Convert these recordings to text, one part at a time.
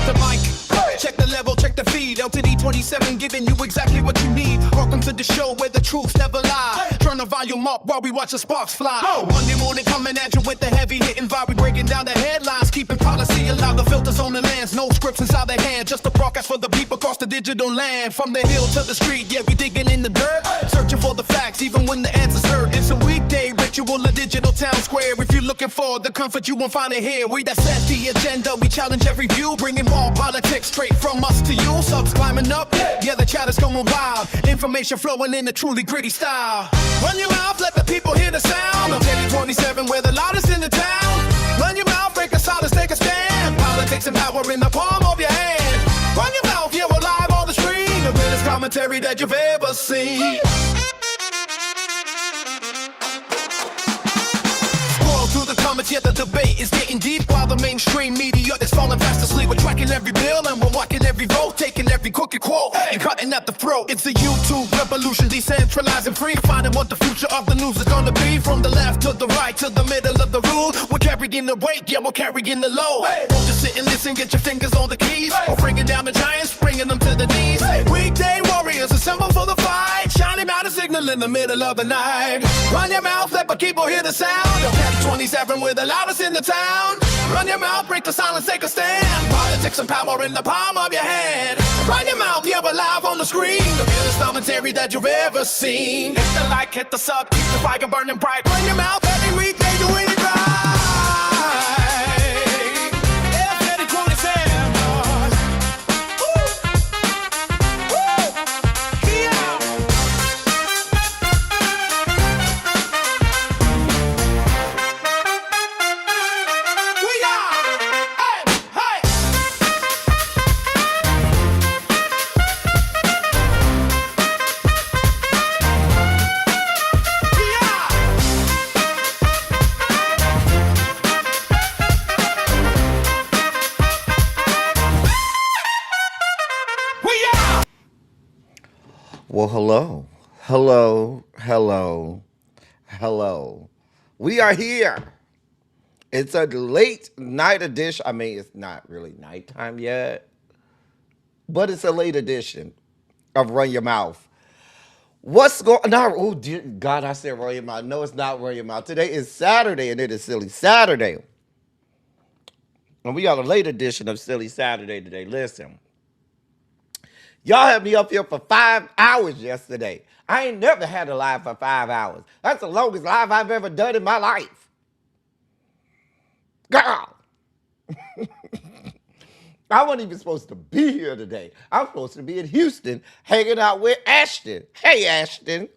the mic. Check the level, check the feed. LTD 27 giving you exactly what you need. Welcome to the show where the truth never lie. Turn the volume up while we watch the sparks fly. Monday morning coming at you with the heavy hitting vibe. We breaking down the headlines, keeping policy alive. The filters on the lands, no scripts inside their hands. Just a broadcast for the people across the digital land. From the hill to the street, yeah, we digging in the dirt. Searching for the facts, even when the answer's heard. It's a weekday ritual, a digital town square. If you're looking for the comfort, you won't find it here. We that set the agenda, we challenge every view. Bringing more politics straight from us to you. Subs climbing up, yeah, the chat is going wild. Information flowing in a truly gritty style. Run your mouth, let the people hear the sound of Teddy 27, we're the loudest in the town. Run your mouth, break the silence, take a stand. Politics and power in the palm of your hand. Run your mouth, yeah, we're live on the screen. The greatest commentary that you've ever seen. Through the comments, yet the debate is getting deep. While the mainstream media is falling fast asleep. We're tracking every bill and we're walking every vote, taking every crooked quote and cutting at the throat. It's a YouTube revolution, decentralized and free. Finding what the future of the news is gonna be. From the left to the right to the middle of the room. We're carrying the weight, yeah, we're carrying the load. Don't just sit and listen, get your fingers on the keys. Or bringing down the giants, bringing them to the knees. Weekday warriors assemble for the fight. Shining out a signal in the middle of the night. Run your mouth, let the people hear the sound of Teddy 27, we're the loudest in the town. Run your mouth, break the silence, take a stand. Politics and power in the palm of your hand. Run your mouth, yeah, we're live on the screen. The realest commentary that you've ever seen. Hit the like, hit the sub, keep the fire burning bright. Run your mouth every weekday, doing it right. Yeah, Teddy 27, boys. Woo! Woo! Yeah. Well, hello, hello, hello, hello. We are here. It's a late night edition. I mean, it's not really nighttime yet, but it's a late edition of Run Your Mouth. What's going on? Oh, dear God, I said Run Your Mouth. No, it's not Run Your Mouth. Today is Saturday, and it is Silly Saturday. And we got a late edition of Silly Saturday today. Listen. Y'all had me up here for 5 hours yesterday. I ain't never had a live for 5 hours. That's the longest live I've ever done in my life. Girl. I wasn't even supposed to be here today. I was supposed to be in Houston hanging out with Ashton. Hey, Ashton.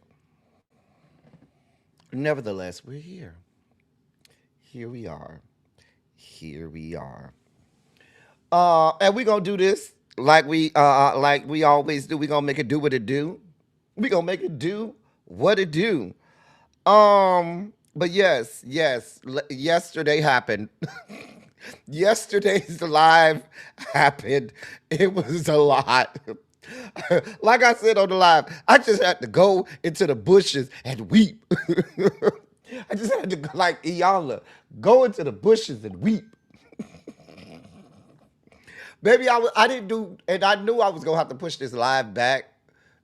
Nevertheless, we're here. Here we are. Here we are. And we're going to do this. Like we always do. We're gonna make it do what it do. We're gonna make it do what it do. But yes, yesterday happened. Yesterday's live happened. It was a lot. Like I said on the live, I just had to go into the bushes and weep. I just had to, like Iyanla, go into the bushes and weep. Baby, I didn't do, and I knew I was going to have to push this live back,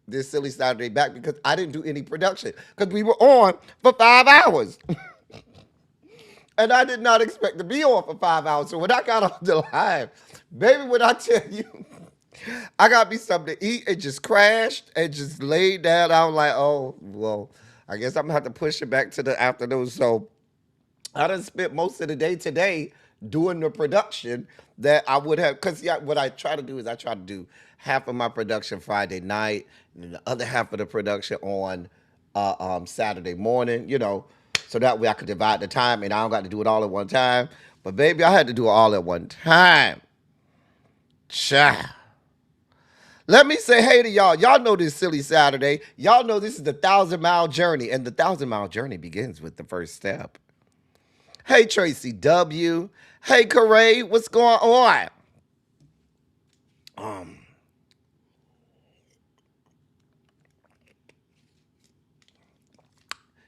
this Silly Saturday back, because I didn't do any production, because we were on for 5 hours. And I did not expect to be on for 5 hours. So when I got on the live, baby, when I tell you, I got me something to eat and just crashed and just laid down. I was like, oh, well, I guess I'm going to have to push it back to the afternoon. So I done spent most of the day today doing the production that I would have, because what I try to do is I try to do half of my production Friday night and then the other half of the production on Saturday morning, you know, so that way I could divide the time and I don't got to do it all at one time. But baby, I had to do it all at one time. Child. Let me say hey to y'all. Y'all know this Silly Saturday. Y'all know this is the 1,000-mile journey, and the 1,000-mile journey begins with the first step. Hey, Tracy W. Hey, Corey, what's going on?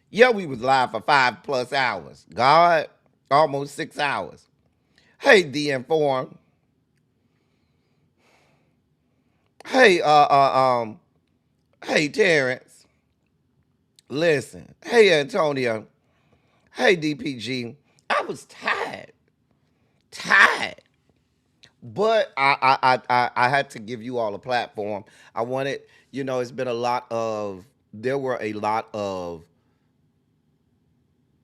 Yeah, we was live for 5+ hours. God, almost 6 hours. Hey, The Inform. Hey, hey, Terrence. Listen. Hey, Antonio. Hey, DPG. I was tired. Tired. But I had to give you all a platform. I wanted, it's been a lot of, there were a lot of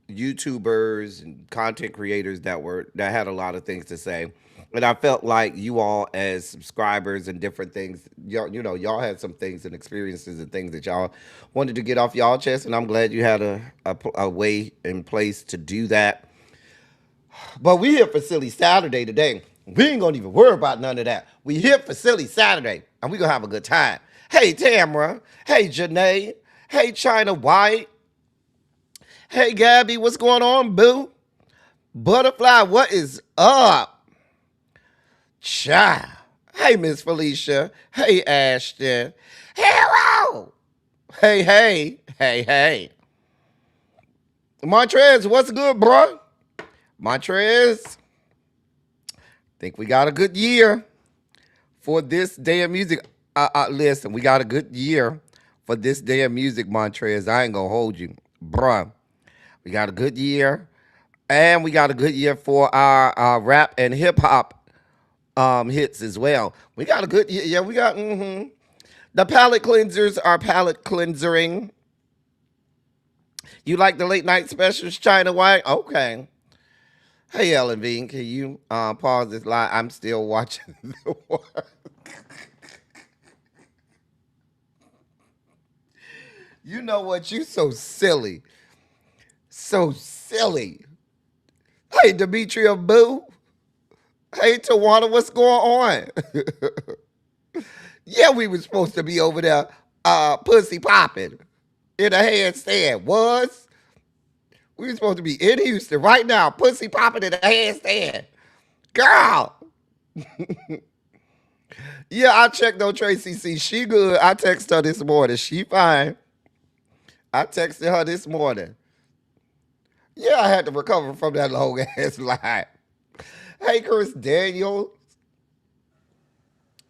YouTubers and content creators that had a lot of things to say. And I felt like you all as subscribers and different things, y'all had some things and experiences and things that y'all wanted to get off y'all chest. And I'm glad you had a way in place to do that. But we here for Silly Saturday today. We ain't gonna even worry about none of that. We here for Silly Saturday, and we gonna have a good time. Hey, Tamara. Hey, Janae. Hey, China White. Hey, Gabby. What's going on, boo? Butterfly, what is up? Cha. Hey, Miss Felicia. Hey, Ashton. Hello. Hey, hey. Hey, hey. Montrez, what's good, bro? Montrez, think we got a good year for this day of music. Listen, we got a good year for this day of music, Montrez. I ain't gonna hold you, bruh. We got a good year, and we got a good year for our rap and hip hop hits as well. We got a good year. Yeah, we got. The palate cleansers are palate cleansering. You like the late night specials, China White? Okay. Hey, Ellen Bean, can you pause this live? I'm still watching the one. You know what? You so silly. So silly. Hey, Demetria Boo. Hey, Tawana, what's going on? Yeah, we were supposed to be over there pussy popping in a handstand. Was? We were supposed to be in Houston right now, pussy popping in a handstand. Girl. Yeah, I checked on Tracy C. She good. I texted her this morning. She fine. I texted her this morning. Yeah, I had to recover from that long ass lie. Hey, Chris Daniels.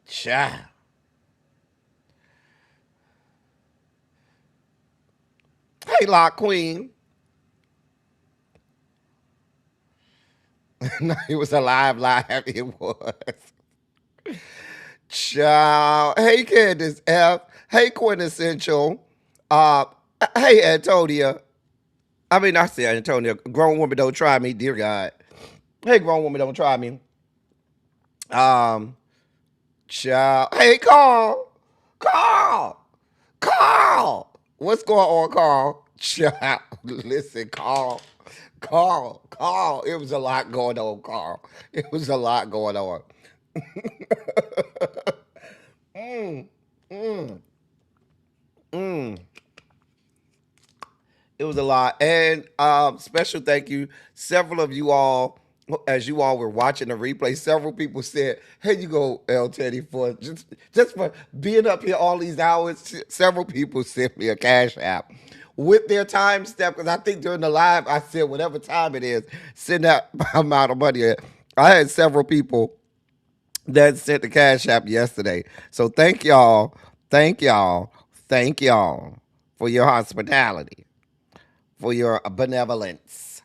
Child. Hey, Lock Queen. No, it was a live. It was. Child. Hey, Candace F. Hey, Quintessential. Uh, hey, Antonia. I mean, I say Antonia. Grown woman don't try me, dear God. Hey, grown woman don't try me. Um, Child. Hey, Carl. Carl. Carl. What's going on, Carl? Child. Listen, Carl. Carl. It was a lot going on, Carl. It was a lot going on. mm, mm, mm. It was a lot. And special thank you. Several of you all, as you all were watching the replay, several people said, "Hey, you go, L Teddy, for just for being up here all these hours." Several people sent me a cash app with their time step, because I think during the live I said whatever time it is, send that amount of money. I had several people that sent the cash app yesterday. So thank y'all. Thank y'all. Thank y'all for your hospitality, for your benevolence.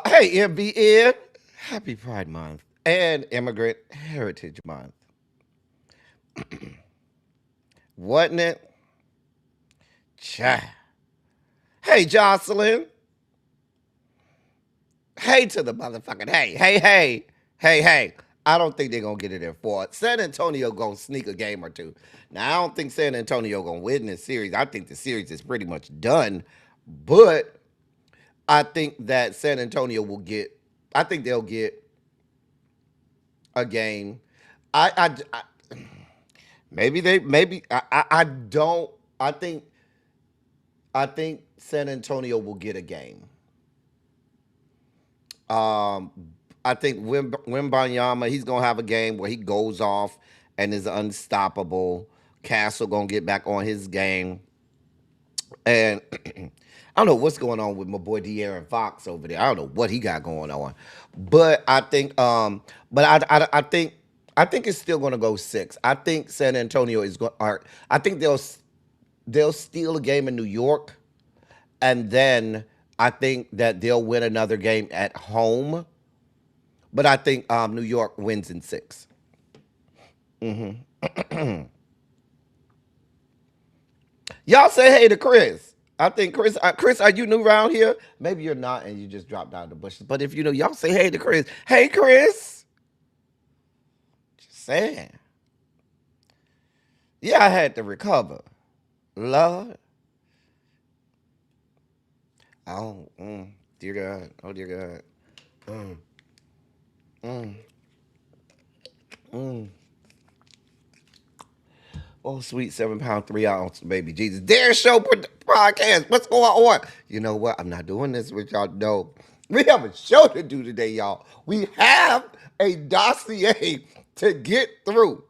Hey, MVN, happy Pride Month and Immigrant Heritage Month. Wasn't it? Cha. Hey, Jocelyn. Hey to the motherfucking hey. I don't think they're gonna get it in four. San Antonio gonna sneak a game or two. Now I don't think San Antonio gonna win this series. I think the series is pretty much done. But I think that San Antonio will get. I think they'll get a game. I maybe they maybe I don't. I think San Antonio will get a game. Um, I think Wimbanyama, he's gonna have a game where he goes off and is unstoppable. Castle gonna get back on his game, and I don't know what's going on with my boy De'Aaron Fox over there. I don't know what he got going on, but I think, but I think I think it's still going to go 6. I think San Antonio is going. I think they'll steal a game in New York, and then I think that they'll win another game at home. But I think New York wins in 6. Y'all say hey to Chris. I think Chris. Chris, are you new around here? Maybe you're not, and you just dropped out of the bushes. But if you know, y'all say hey to Chris. Hey, Chris. Just saying. Yeah, I had to recover. Lord. Oh, dear God. Oh, dear God. Mm, mm, mm. Oh, sweet 7 pound, 3 ounce, baby Jesus. Dare Show podcast. What's going on? You know what? I'm not doing this with y'all. No. We have a show to do today, y'all. We have a dossier to get through.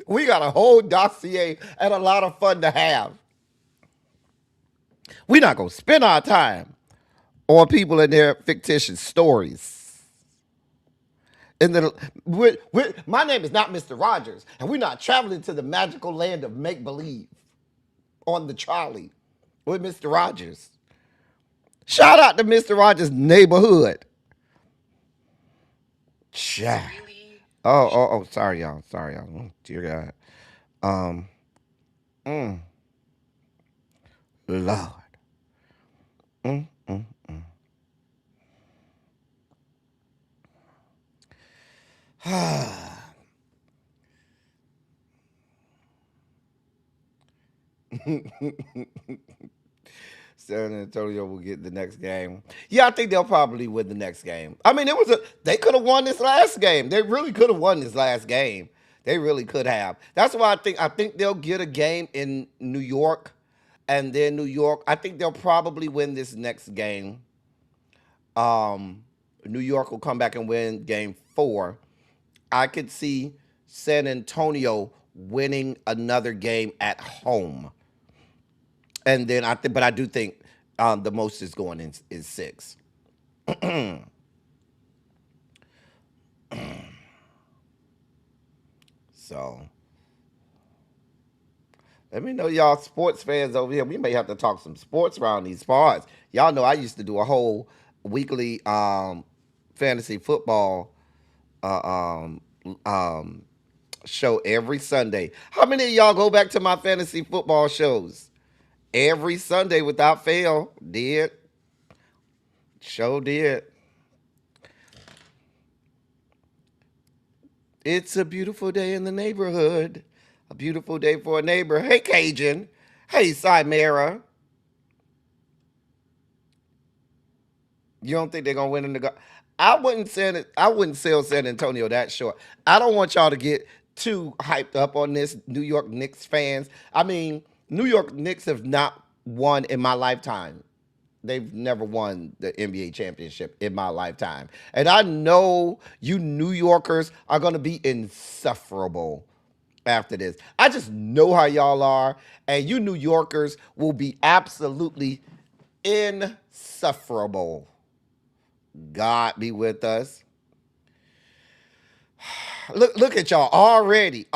We got a whole dossier and a lot of fun to have. We're not going to spend our time on people and their fictitious stories. My name is not Mr. Rogers, and we're not traveling to the magical land of make-believe on the trolley with Mr. Rogers. Shout out to Mr. Rogers' neighborhood. Chat. Oh, sorry, y'all. Sorry, y'all. Oh, dear God. Mm, Lord. Mm, mm, San Antonio will get the next game. Yeah, I think they'll probably win the next game. I mean, they could have won this last game. They really could have won this last game. They really could have. That's why I think they'll get a game in New York, and then New York. I think they'll probably win this next game. New York will come back and win game 4. I could see San Antonio winning another game at home. And then but I do think the most is going in is 6. So let me know, y'all sports fans over here. We may have to talk some sports around these parts. Y'all know I used to do a whole weekly fantasy football uh, um, um, show every Sunday. How many of y'all go back to my fantasy football shows? Every Sunday without fail. Did. Show did. It's a beautiful day in the neighborhood. A beautiful day for a neighbor. Hey, Cajun. Hey, Cymera. You don't think they're gonna win in the? I wouldn't sell San Antonio that short. I don't want y'all to get too hyped up on this, New York Knicks fans. I mean, New York Knicks have not won in my lifetime. They've never won the NBA championship in my lifetime. And I know you New Yorkers are going to be insufferable after this. I just know how y'all are. And you New Yorkers will be absolutely insufferable. God be with us. Look at y'all already.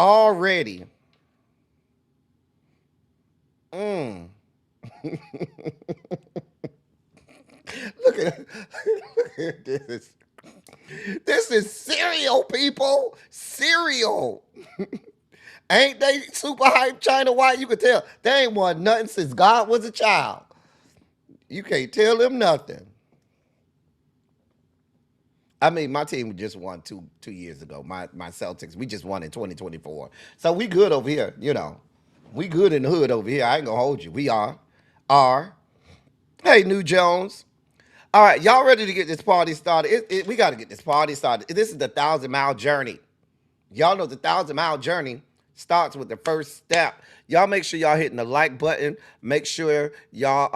Mm. Look at this. This is cereal, people. Cereal. Ain't they super hype China White? You can tell they ain't won nothing since God was a child. You can't tell them nothing. I mean, my team just won two years ago. My Celtics, we just won in 2024. So we good over here, you know. We good in the hood over here. I ain't gonna hold you. We are. Hey, New Jones. All right, y'all ready to get this party started? We got to get this party started. This is the 1,000-mile journey. Y'all know the 1,000-mile journey starts with the first step. Y'all make sure y'all hitting the like button. Make sure y'all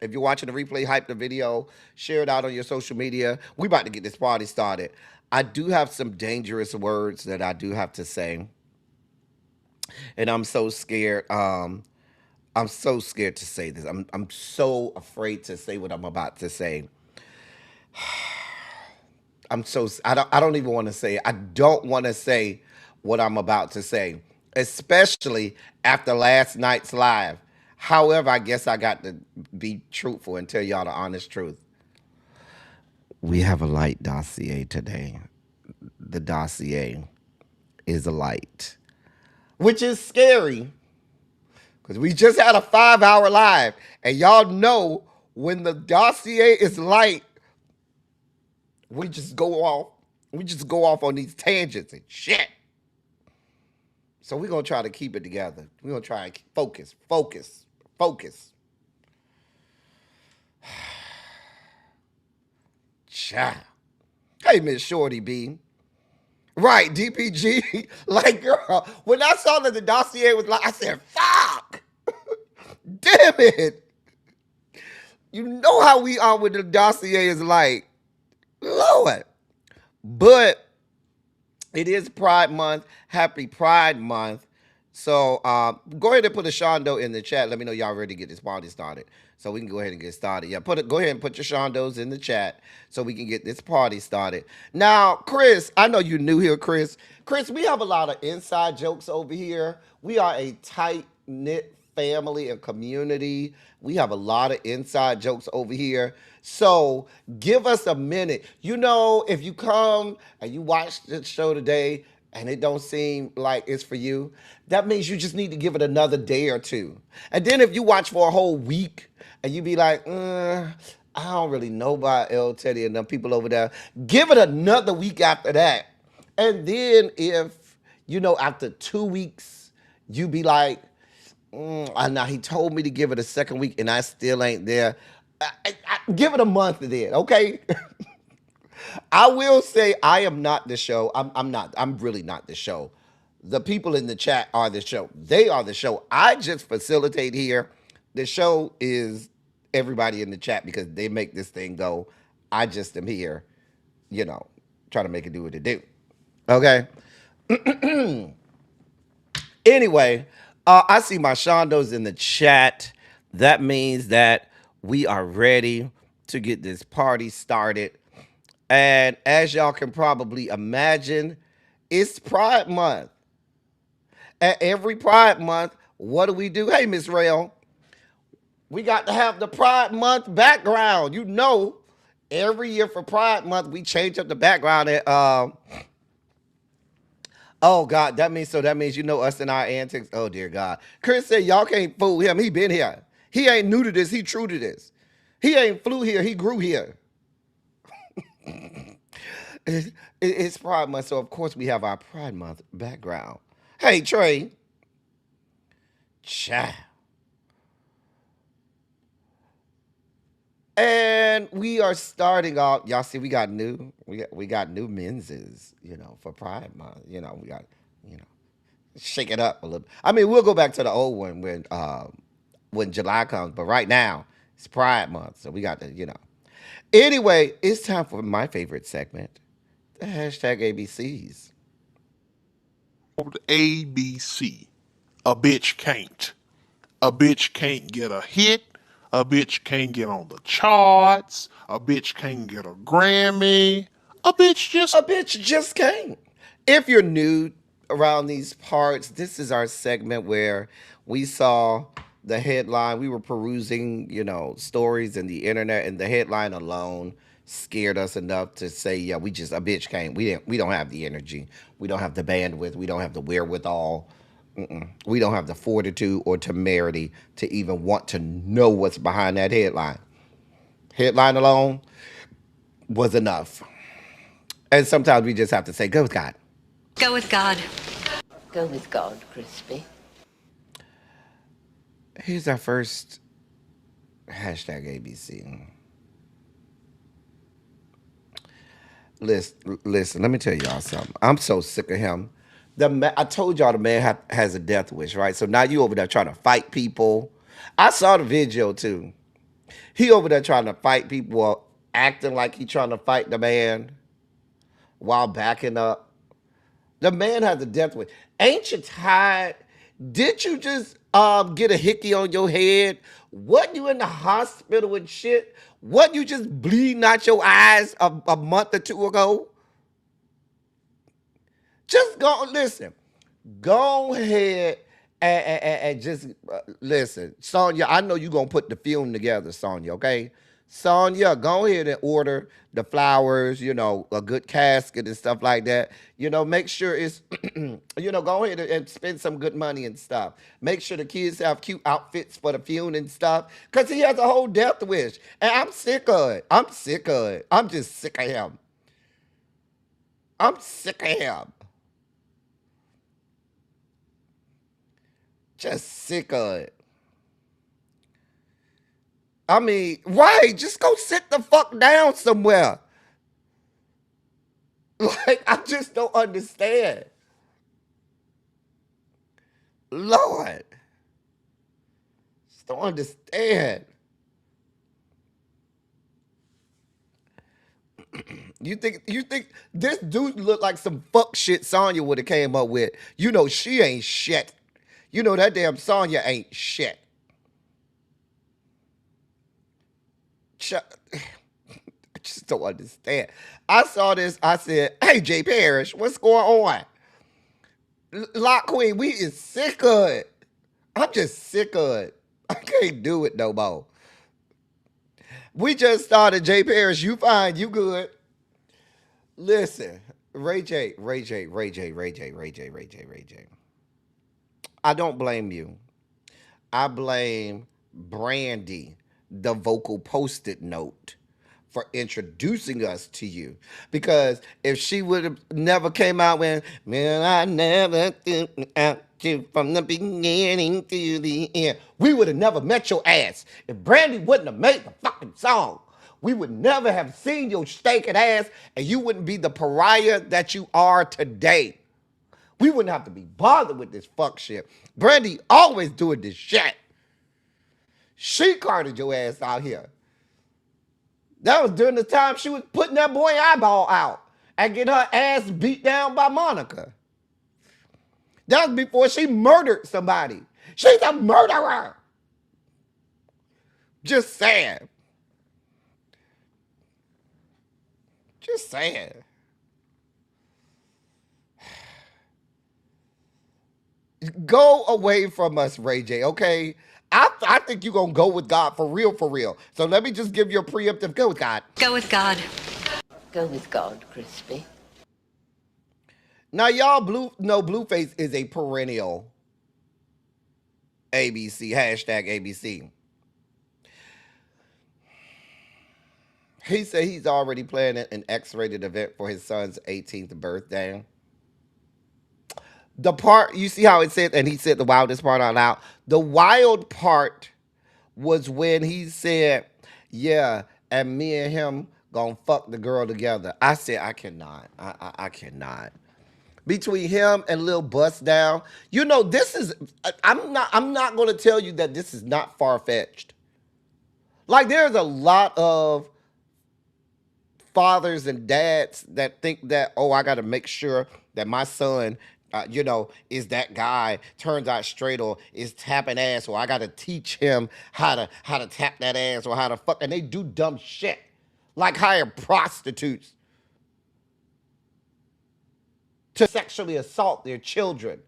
if you're watching the replay, hype the video, share it out on your social media. We about to get this party started. I do have some dangerous words that I do have to say, and I'm so scared. I'm so scared to say this. I'm so afraid to say what I'm about to say. I don't even want to say it. I don't want to say what I'm about to say, especially after last night's live. However, I guess I got to be truthful and tell y'all the honest truth. We have a light dossier today. The dossier is a light, which is scary because we just had a 5 hour live, and y'all know when the dossier is light, we just go off. We just go off on these tangents and shit. So we're gonna try to keep it together. We're gonna try and focus. Child. Hey, Miss Shorty B. Right, DPG. Like, girl, when I saw that the dossier was like, I said, fuck. Damn it. You know how we are with the dossier is like, Lord. But it is Pride Month. Happy Pride Month. So go ahead and put a Shondo in the chat. Let me know y'all ready to get this party started. So we can go ahead and get started. Yeah, go ahead and put your Shondos in the chat so we can get this party started. Now, Chris, I know you're new here, Chris. Chris, we have a lot of inside jokes over here. We are a tight-knit family and community. We have a lot of inside jokes over here. So give us a minute. You know, if you come and you watch the show today and it don't seem like it's for you, that means you just need to give it another day or two. And then if you watch for a whole week and you be like, I don't really know about L. Teddy and them people over there, give it another week after that. And then if, you know, after 2 weeks, you be like, now he told me to give it a second week and I still ain't there. Give it a month then, okay? I will say I am not the show. I'm not. I'm really not the show. The people in the chat are the show. They are the show. I just facilitate here. The show is everybody in the chat because they make this thing go. I just am here, you know, trying to make it do what it do. Okay? Anyway, I see my Shondos in the chat. That means that we are ready to get this party started. And as y'all can probably imagine, it's Pride Month. At every Pride Month, what do? Hey, Miss Rail, we got to have the Pride Month background. You know, every year for Pride Month, we change up the background. And, oh, God, that means you know us and our antics. Oh, dear God. Chris said y'all can't fool him. He been here. He ain't new to this. He true to this. He ain't flew here. He grew here. It's Pride Month, so of course we have our Pride Month background. Hey, Trey. Child. And we are starting off. Y'all see, we got new menses, you know, for Pride Month. You know, we got, you know, shake it up a little. I mean, we'll go back to the old one when July comes, but right now it's Pride Month, so we got to, you know. Anyway, it's time for my favorite segment, the hashtag ABCs. ABC. A bitch can't. A bitch can't get a hit. A bitch can't get on the charts. A bitch can't get a Grammy. A bitch just can't. If you're new around these parts, this is our segment where we saw the headline. We were perusing, you know, stories in the internet, and the headline alone scared us enough to say, yeah, a bitch can't. We don't have the energy. We don't have the bandwidth. We don't have the wherewithal. We don't have the fortitude or temerity to even want to know what's behind that headline. Headline alone was enough. And sometimes we just have to say, go with God. Go with God. Go with God, Crispy. Here's our first hashtag ABC. Listen, let me tell y'all something. I'm so sick of him. I told y'all the man has a death wish, right? So now you over there trying to fight people. I saw the video too. He over there trying to fight people, acting like he trying to fight the man while backing up. The man has a death wish. Ain't you tired? Did you just get a hickey on your head? Wasn't you in the hospital and shit? Wasn't you just bleeding out your eyes a month or two ago? Just go listen. Go ahead and just listen. Sonya, I know you're going to put the film together, Sonya, okay? Sonya, go ahead and order the flowers, a good casket and stuff like that. Make sure it's, go ahead and spend some good money and stuff. Make sure the kids have cute outfits for the funeral and stuff. Because he has a whole death wish. And I'm sick of it. I'm sick of it. I'm just sick of him. I'm sick of him. Just sick of it. I mean, right, just go sit the fuck down somewhere. Like, I just don't understand. Lord. Just don't understand. You think this dude look like some fuck shit Sonya would have came up with? She ain't shit. That damn Sonya ain't shit. I just don't understand. I saw this. I said, "Hey, Jay Parrish, what's going on?" Lock Queen, we is sick of it. I'm just sick of it. I can't do it no more. We just started, Jay Parrish. You fine? You good? Listen, Ray J. I don't blame you. I blame Brandy, the vocal post-it note, for introducing us to you. Because if she would have never came out with, man, I never thought out you from the beginning to the end, we would have never met your ass. If Brandy wouldn't have made the fucking song, we would never have seen your stinking ass, and you wouldn't be the pariah that you are today. We wouldn't have to be bothered with this fuck shit. Brandy always doing this shit. She carted your ass out here. That was during the time she was putting that boy eyeball out and get her ass beat down by Monica. That was before she murdered somebody. She's a murderer. Just saying. Just saying. Go away from us, Ray J, okay? I think you're going to go with God for real, for real. So let me just give you a preemptive go with God. Go with God. Go with God, Crispy. Now, y'all Blueface is a perennial ABC, hashtag ABC. He said he's already planning an X-rated event for his son's 18th birthday. The part, you see how it said, and he said the wildest part out loud. The wild part was when he said, yeah, and me and him gonna fuck the girl together. I said, I cannot. I cannot. Between him and Lil Bust Down, this is, I'm not gonna tell you that this is not far-fetched. Like, there's a lot of fathers and dads that think that, oh, I gotta make sure that my son is that guy, turns out straight, or is tapping ass, or I gotta teach him how to tap that ass, or how to fuck, and they do dumb shit. Like hire prostitutes to sexually assault their children.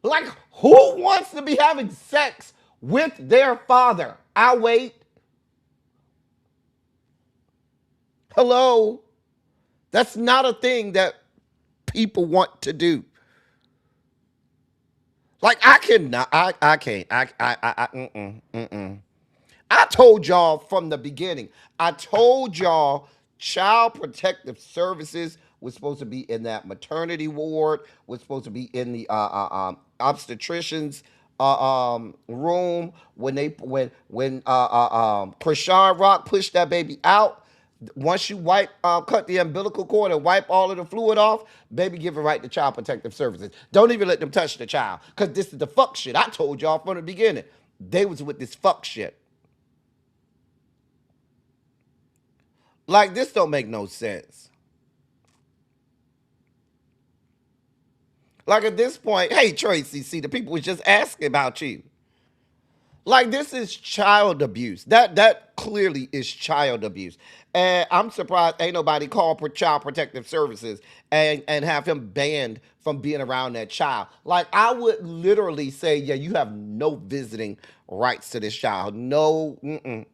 Like, who wants to be having sex with their father? I'll wait. Hello? That's not a thing that people want to do. Like, I cannot, I can't, I told y'all from the beginning. I told y'all Child Protective Services was supposed to be in that maternity ward, was supposed to be in the obstetricians room when Krishan Rock pushed that baby out. Once you cut the umbilical cord and wipe all of the fluid off, baby, give it right to Child Protective Services. Don't even let them touch the child, because this is the fuck shit. I told y'all from the beginning. They was with this fuck shit. Like, this don't make no sense. Like at this point, hey Tracy, see the people was just asking about you. Like this is child abuse. That clearly is child abuse. And I'm surprised ain't nobody called for child protective services and have him banned from being around that child. Like I would literally say, yeah, you have no visiting rights to this child. No,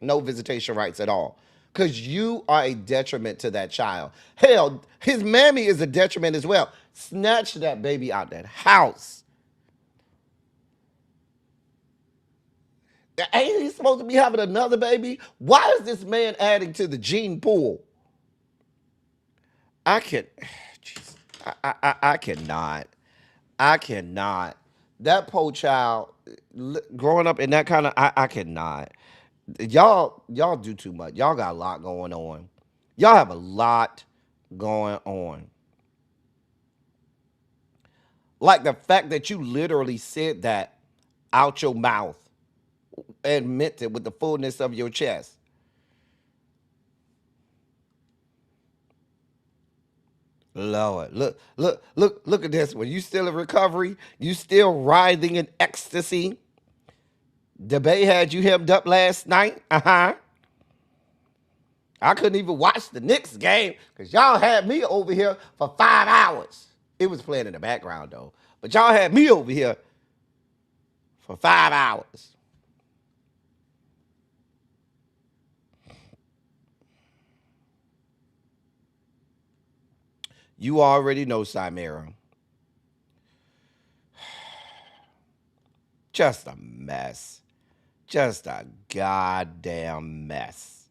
no visitation rights at all. Because you are a detriment to that child. Hell, his mammy is a detriment as well. Snatch that baby out that house. Ain't he supposed to be having another baby? Why is this man adding to the gene pool? I can, jeez, I cannot. I cannot. That poor child, growing up in that kind of, I cannot. Y'all do too much. Y'all got a lot going on. Y'all have a lot going on. Like the fact that you literally said that out your mouth and meant it with the fullness of your chest. Lord, look at this one. You still in recovery? You still writhing in ecstasy? The Bay had you hemmed up last night? Uh-huh. I couldn't even watch the Knicks game because y'all had me over here for 5 hours. It was playing in the background though. But y'all had me over here for 5 hours. You already know, Chimera. Just a mess. Just a goddamn mess.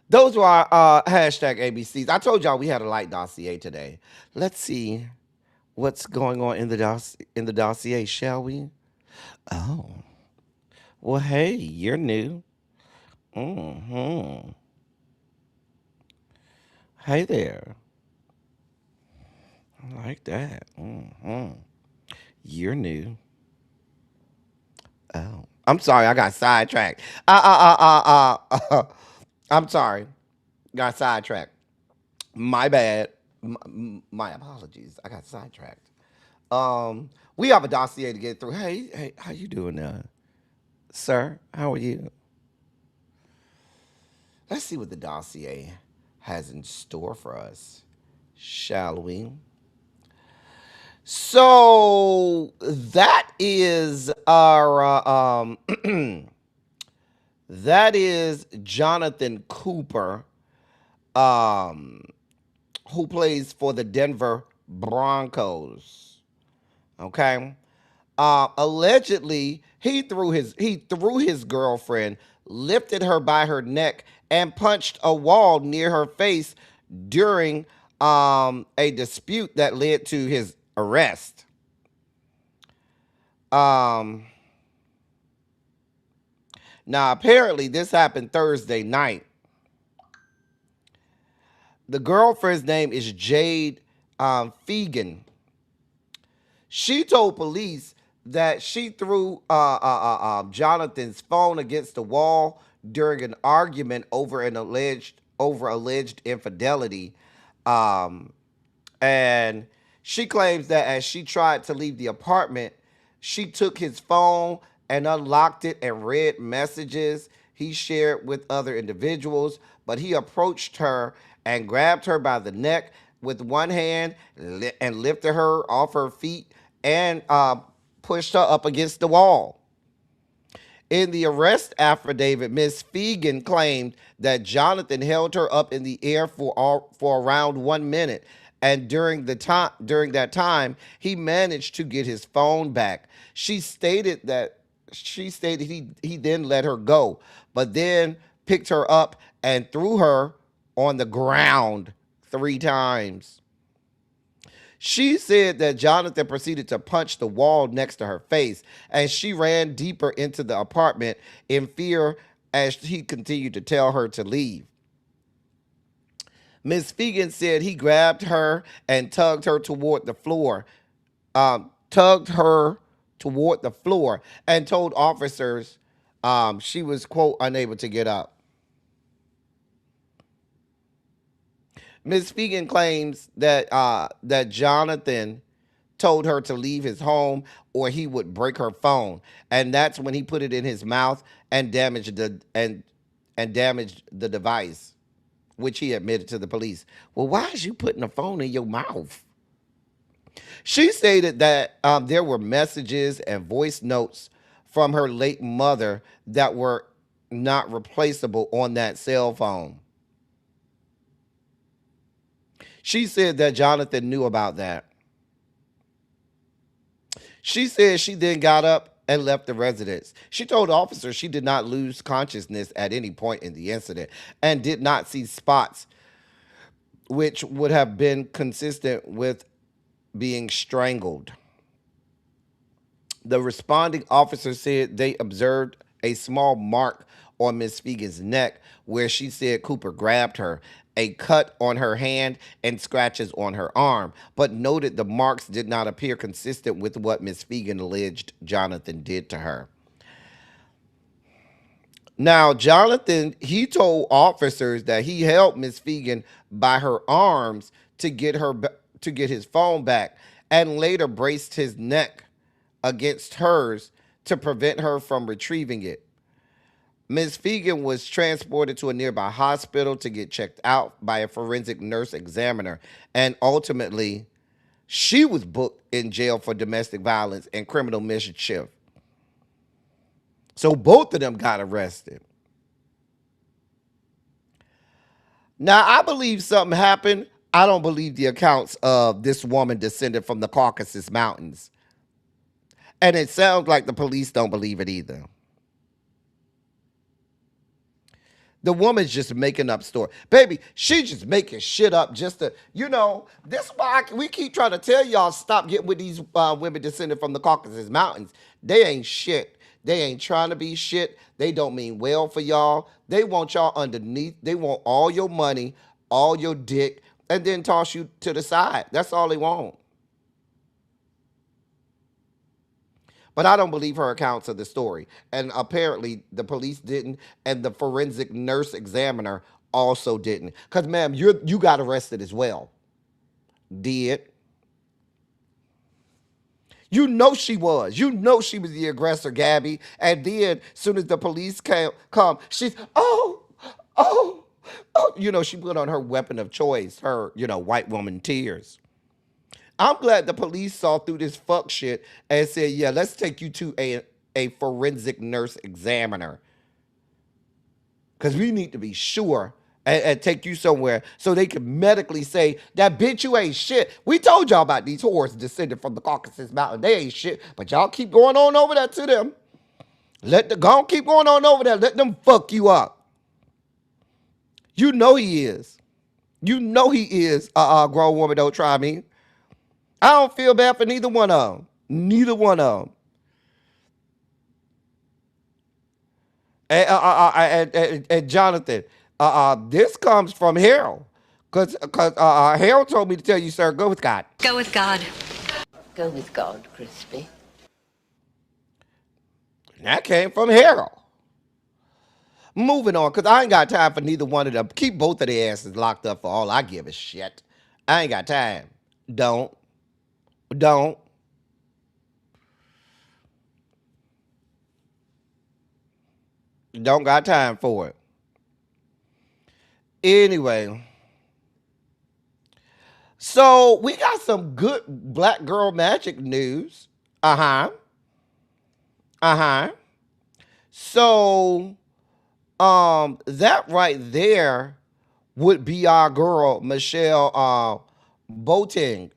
Those were our hashtag ABCs. I told y'all we had a light dossier today. Let's see what's going on in the dossier, shall we? Oh, well, hey, you're new. Mm-hmm. Hey there. I like that. Mm-hmm. You're new. Oh, I'm sorry. I got sidetracked. I'm sorry. Got sidetracked. My bad. My apologies. I got sidetracked. We have a dossier to get through. Hey, how you doing now, sir? How are you? Let's see what the dossier has in store for us, shall we? So that is our that is Jonathan Cooper, um, who plays for the Denver Broncos. Okay. Allegedly, he threw his girlfriend, lifted her by her neck, and punched a wall near her face during a dispute that led to his arrest. Um, Now apparently this happened Thursday night. The girlfriend's name is Jade Fegan. She told police that she threw Jonathan's phone against the wall during an argument over alleged infidelity, um, and she claims that as she tried to leave the apartment, she took his phone and unlocked it and read messages he shared with other individuals. But he approached her and grabbed her by the neck with one hand and lifted her off her feet and pushed her up against the wall. In the arrest affidavit, Miss Fegan claimed that Jonathan held her up in the air for around 1 minute, and during that time, he managed to get his phone back. She stated he then let her go, but then picked her up and threw her on the ground 3 times. She said that Jonathan proceeded to punch the wall next to her face, and she ran deeper into the apartment in fear as he continued to tell her to leave. Miss Fegan said he grabbed her and tugged her toward the floor, and told officers she was, quote, unable to get up. Miss Fegan claims that Jonathan told her to leave his home or he would break her phone, and that's when he put it in his mouth and damaged the device, which he admitted to the police. Well, why is you putting a phone in your mouth? She stated that there were messages and voice notes from her late mother that were not replaceable on that cell phone. She said that Jonathan knew about that. She said she then got up and left the residence. She told officers she did not lose consciousness at any point in the incident and did not see spots which would have been consistent with being strangled. The responding officer said they observed a small mark on Miss Fegan's neck where she said Cooper grabbed her, a cut on her hand, and scratches on her arm, but noted the marks did not appear consistent with what Miss Fegan alleged Jonathan did to her. Now, Jonathan, he told officers that he held Miss Fegan by her arms to get his phone back, and later braced his neck against hers to prevent her from retrieving it. Ms. Fegan was transported to a nearby hospital to get checked out by a forensic nurse examiner, and ultimately, she was booked in jail for domestic violence and criminal mischief. So both of them got arrested. Now, I believe something happened. I don't believe the accounts of this woman descended from the Caucasus Mountains. And it sounds like the police don't believe it either. The woman's just making up story. Baby, she's just making shit up just to, this is why we keep trying to tell y'all stop getting with these women descended from the Caucasus Mountains. They ain't shit. They ain't trying to be shit. They don't mean well for y'all. They want y'all underneath. They want all your money, all your dick, and then toss you to the side. That's all they want. But I don't believe her accounts of the story. And apparently the police didn't, and the forensic nurse examiner also didn't. Because, ma'am, you got arrested as well. Did. You know she was. You know she was the aggressor, Gabby. And then, as soon as the police come, she's, oh. She put on her weapon of choice, her, white woman tears. I'm glad the police saw through this fuck shit and said, yeah, let's take you to a forensic nurse examiner. Because we need to be sure and take you somewhere so they can medically say, that bitch, you ain't shit. We told y'all about these whores descended from the Caucasus Mountain. They ain't shit. But y'all keep going on over there to them. Keep going on over there. Let them fuck you up. You know he is. You know he is. Grown woman, don't try me. I don't feel bad for neither one of them. Neither one of them. And Jonathan, this comes from Harold. Because Harold told me to tell you, sir, go with God. Go with God. Go with God, Crispy. And that came from Harold. Moving on, because I ain't got time for neither one of them. Keep both of their asses locked up for all I give a shit. I ain't got time. Don't. Don't got time for it. Anyway, so we got some good black girl magic news. So that right there would be our girl Michelle Boateng.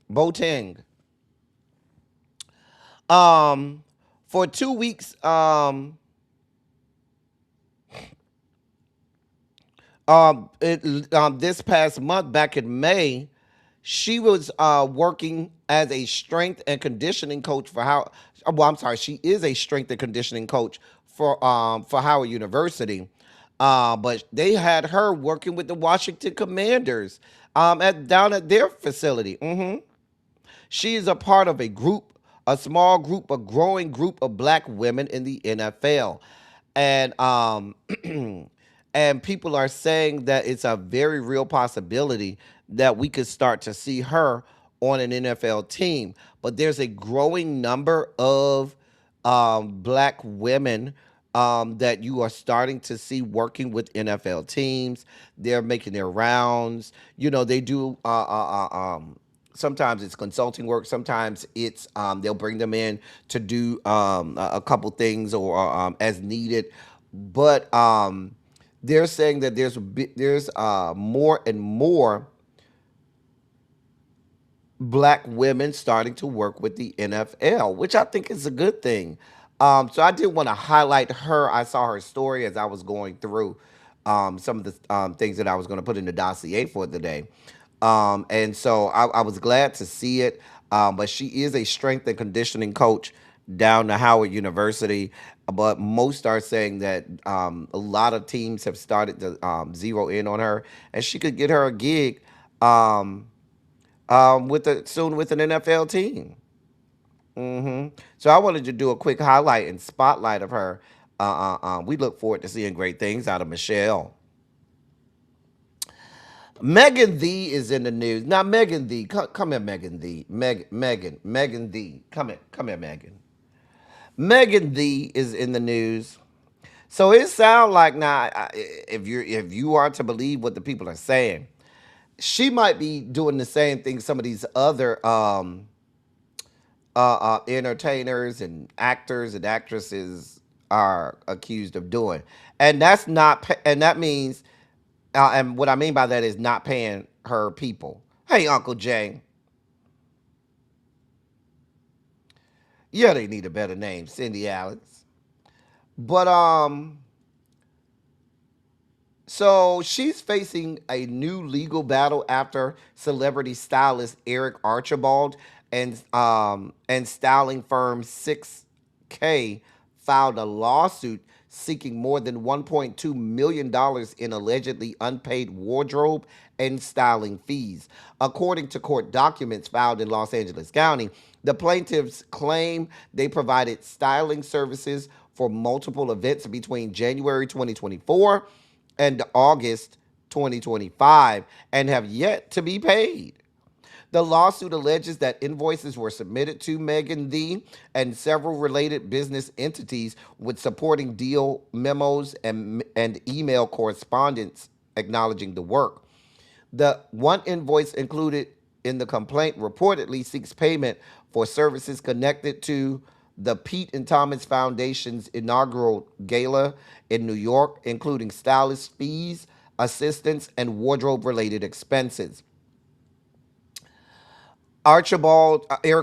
For 2 weeks, this past month, back in May, she was working as a strength and conditioning coach she is a strength and conditioning coach for Howard University. But they had her working with the Washington Commanders down at their facility. She is a part of a growing group of black women in the NFL. And and people are saying that it's a very real possibility that we could start to see her on an NFL team. But there's a growing number of black women that you are starting to see working with NFL teams. They're making their rounds. They do. Sometimes it's consulting work. Sometimes it's they'll bring them in to do a couple things or as needed. But they're saying that there's more and more black women starting to work with the NFL, which I think is a good thing. So I did want to highlight her. I saw her story as I was going through some of the things that I was going to put in the dossier for today. And so I was glad to see it. But she is a strength and conditioning coach down to Howard University. But most are saying that a lot of teams have started to zero in on her, and she could get her a gig. Soon with an NFL team. So I wanted to do a quick highlight and spotlight of her. We look forward to seeing great things out of Michelle. Megan Thee is in the news now. Megan Thee, come here, Megan Thee, Megan Thee, come here, Megan. Megan Thee is in the news. So it sounds like now, if you are to believe what the people are saying, she might be doing the same thing some of these other entertainers and actors and actresses are accused of doing, and that's not, and that means, and what I mean by that is not paying her people. Hey, Uncle Jay, yeah, they need a better name, Cindy Alex, but So she's facing a new legal battle after celebrity stylist Eric Archibald and styling firm 6K filed a lawsuit seeking more than $1.2 million in allegedly unpaid wardrobe and styling fees. According to court documents filed in Los Angeles County, the plaintiffs claim they provided styling services for multiple events between January 2024 and August 2025 and have yet to be paid. The lawsuit alleges that invoices were submitted to Megan Thee and several related business entities with supporting deal memos and email correspondence acknowledging the work. The one invoice included in the complaint reportedly seeks payment for services connected to the Pete and Thomas Foundation's inaugural gala in New York, including stylist fees, assistance, and wardrobe-related expenses. Eric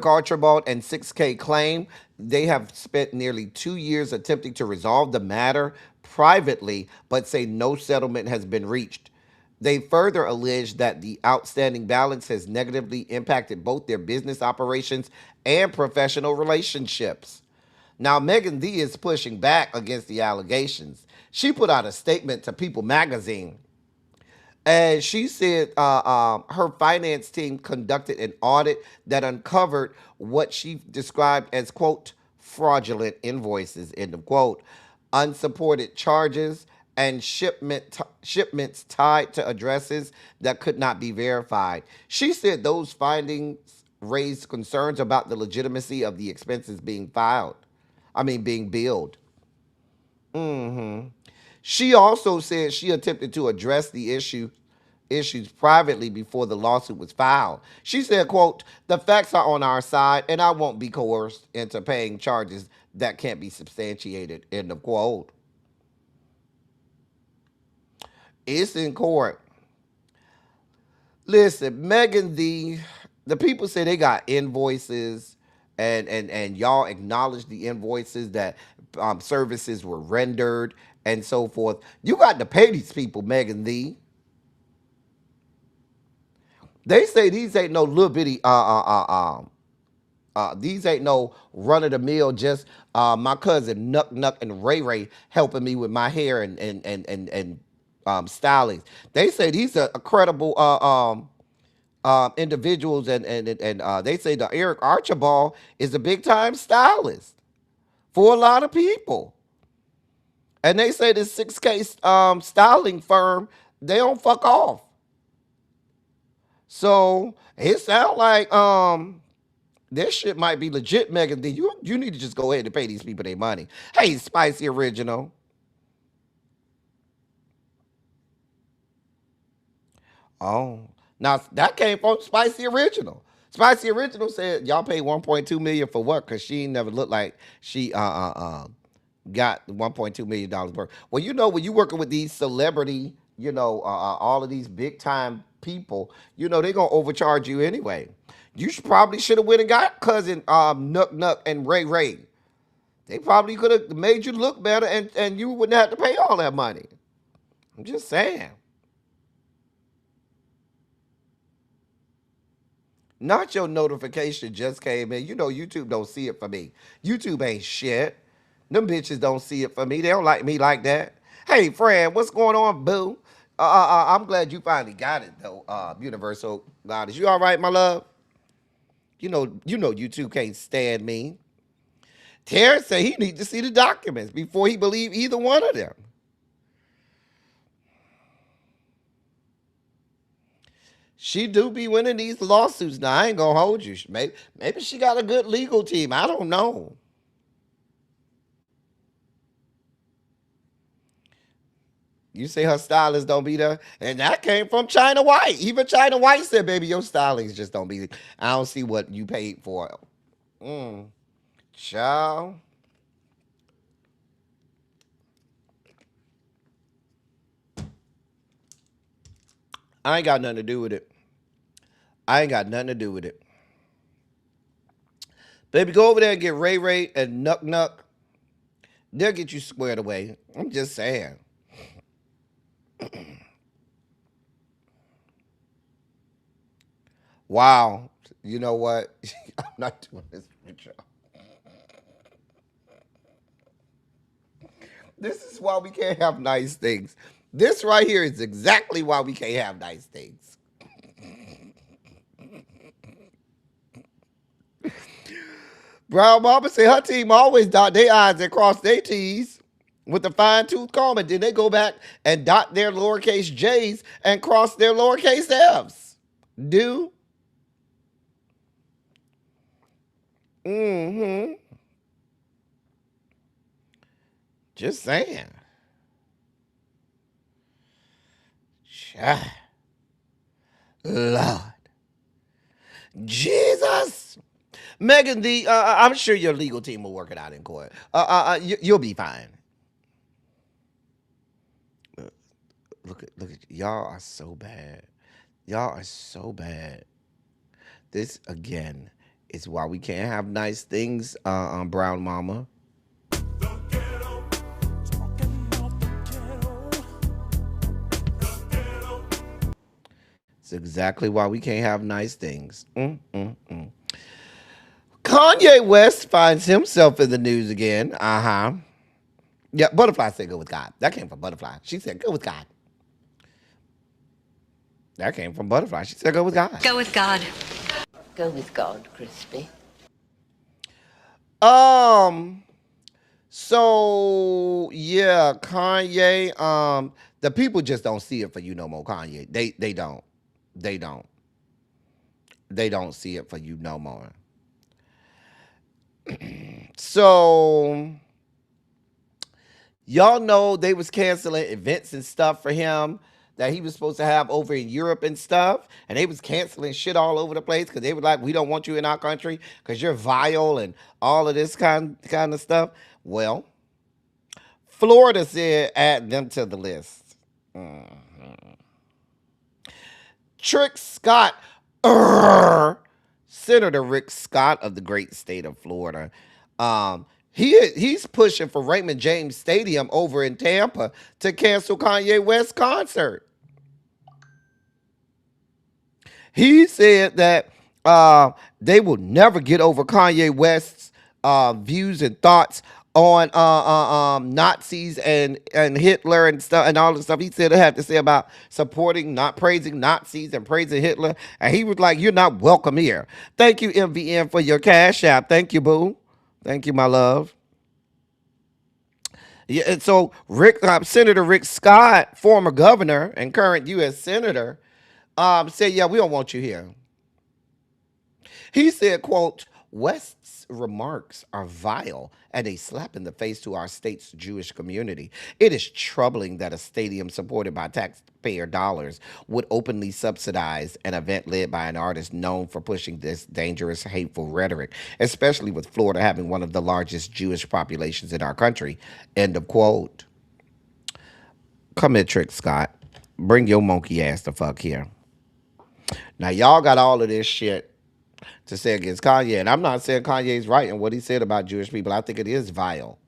Archibald, and 6K claim they have spent nearly 2 years attempting to resolve the matter privately, but say no settlement has been reached. They further allege that the outstanding balance has negatively impacted both their business operations and professional relationships. Now, Megan Thee is pushing back against the allegations. She put out a statement to People magazine, and she said her finance team conducted an audit that uncovered what she described as, quote, fraudulent invoices, end of quote, unsupported charges, and shipments tied to addresses that could not be verified. She said those findings raised concerns about the legitimacy of the expenses being billed. She also said she attempted to address the issues privately before the lawsuit was filed. She said, quote, the facts are on our side and I won't be coerced into paying charges that can't be substantiated, end of quote. It's in court. Listen, Megan the people say they got invoices and y'all acknowledge the invoices that services were rendered and so forth. You got to pay these people, Megan Thee. They say these ain't no little bitty these ain't no run of the mill. Just my cousin Nuck and Ray Ray helping me with my hair and styling. They say these are credible individuals, and they say the Eric Archibald is a big time stylist for a lot of people. And they say this 6K styling firm, they don't fuck off. So it sounds like this shit might be legit, Megan. Thee. You need to just go ahead and pay these people their money. Hey, Spicy Original. Oh, now that came from Spicy Original. Spicy Original said y'all pay 1.2 million for what? Cause she ain't never looked like she got 1.2 million dollars worth. Well, you know when you working with these celebrity, all of these big time people, they gonna overcharge you anyway. You probably should have went and got cousin Nook Nook and Ray Ray. They probably could have made you look better, and you wouldn't have to pay all that money. I'm just saying. Not your notification just came in. You know YouTube don't see it for me. YouTube ain't shit. Them bitches don't see it for me. They don't like me like that. Hey, friend, what's going on, boo? I'm glad you finally got it though. Universal Goddess, you all right, my love? YouTube can't stand me. Terrence said he need to see the documents before he believe either one of them. She do be winning these lawsuits. Now, I ain't gonna hold you. Maybe she got a good legal team. I don't know. You say her stylist don't be there, and that came from China White. Even China White said, "Baby, your stylings just don't be. I don't see what you paid for." Child. I ain't got nothing to do with it. I ain't got nothing to do with it. Baby, go over there and get Ray Ray and Nuck Nuck. They'll get you squared away. I'm just saying. Wow. You know what? I'm not doing this with y'all. This is why we can't have nice things. This right here is exactly why we can't have nice things. Brown Mama said her team always dot their I's and cross their T's with the fine tooth comb, and then they go back and dot their lowercase j's and cross their lowercase f's. Do? Mm-hmm. Just saying. Lord. Jesus. Megan D, I'm sure your legal team will work it out in court. You'll be fine. Look at y'all are so bad. Y'all are so bad. This again is why we can't have nice things, Brown Mama. It's exactly why we can't have nice things. Kanye West finds himself in the news again. Yeah, Butterfly said go with God. That came from Butterfly. She said go with God. That came from Butterfly. She said go with God. Go with God. Go with God, Crispy. So yeah, Kanye, the people just don't see it for you no more, Kanye. They don't. They don't. They don't see it for you no more. So y'all know they was canceling events and stuff for him that he was supposed to have over in Europe and stuff, and they was canceling shit all over the place because they were like, we don't want you in our country because you're vile and all of this kind of stuff. Well, Florida said add them to the list. Rick Scott, Senator Rick Scott of the great state of Florida, he's pushing for Raymond James Stadium over in Tampa to cancel Kanye West's concert. He said that they will never get over Kanye West's views and thoughts on Nazis and Hitler and stuff and all the stuff he said they had to say about supporting, not praising Nazis and praising Hitler. And he was like, "You're not welcome here." Thank you, MVN, for your cash app. Thank you, boo. Thank you, my love. Yeah, and so Senator Rick Scott, former governor and current U.S. senator, said, yeah, we don't want you here. He said, quote, West's remarks are vile and a slap in the face to our state's Jewish community. It is troubling that a stadium supported by taxpayer dollars would openly subsidize an event led by an artist known for pushing this dangerous, hateful rhetoric, especially with Florida having one of the largest Jewish populations in our country. End of quote. Come here, Trick Scott. Bring your monkey ass the fuck here. Now, y'all got all of this shit to say against Kanye. And I'm not saying Kanye's right in what he said about Jewish people. I think it is vile.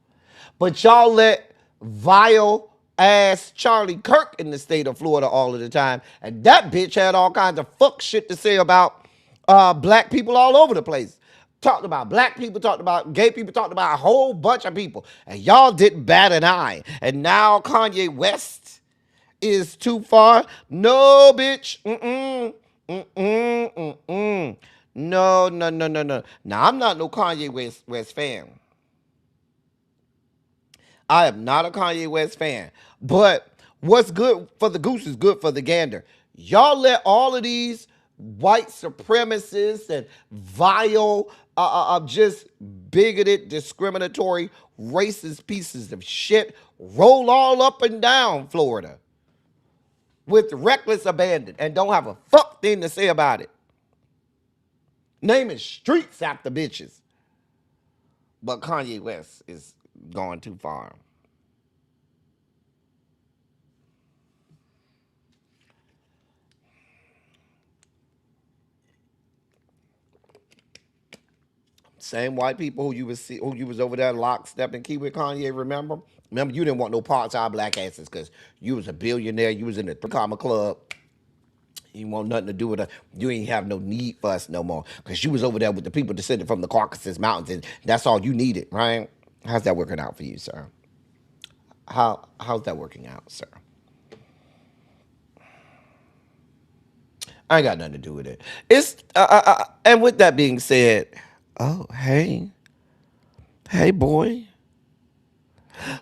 But y'all let vile ass Charlie Kirk in the state of Florida all of the time. And that bitch had all kinds of fuck shit to say about black people all over the place. Talked about black people, talked about gay people, talked about a whole bunch of people. And y'all didn't bat an eye. And now Kanye West is too far. No, bitch. Mm-mm. Mm-mm. Mm-mm. No. Now, I'm not no Kanye West fan. I am not a Kanye West fan. But what's good for the goose is good for the gander. Y'all let all of these white supremacists and vile, just bigoted, discriminatory, racist pieces of shit roll all up and down Florida with reckless abandon and don't have a fuck thing to say about it. Naming streets after bitches. But Kanye West is going too far. Same white people who you was over there lockstep and key with Kanye, remember? Remember, you didn't want no parts of our black asses because you was a billionaire, you was in the comma club. You want nothing to do with us. You ain't have no need for us no more. Because you was over there with the people descended from the Caucasus Mountains, and that's all you needed, right? How's that working out for you, sir? How's that working out, sir? I ain't got nothing to do with it. It's and with that being said, oh hey boy,